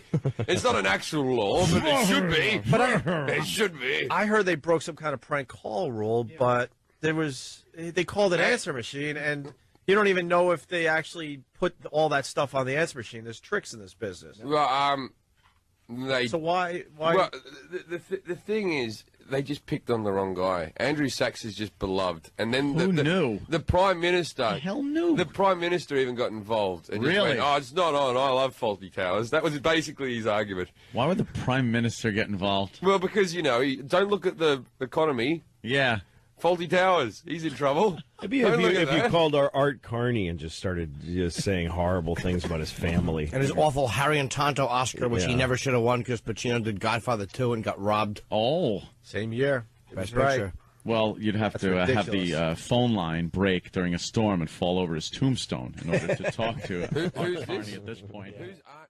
It's not an actual law, but it should be. It should be. I heard they broke some kind of prank call rule, but they called an answer machine, and you don't even know if they actually put all that stuff on the answer machine. There's tricks in this business. Well, So why? Well, the thing is, they just picked on the wrong guy. Andrew Sachs is just beloved, and then Who knew? The Prime Minister. The hell knew? The Prime Minister even got involved. And just Really? went, it's not on. I love faulty towers. That was basically his argument. Why would the Prime Minister get involved? Well, because don't look at the economy. Yeah. Faulty towers. He's in trouble. It'd be if you called our Art Carney and just started saying horrible things about his family. And his awful Harry and Tonto Oscar, which he Yeah. never should have won because Pacino did Godfather 2 and got robbed. Oh. Same year. Best Right. picture. Well, you'd have That's to have ridiculous. the phone line break during a storm and fall over his tombstone in order to talk to Who's Carney this? at this point. Who's Art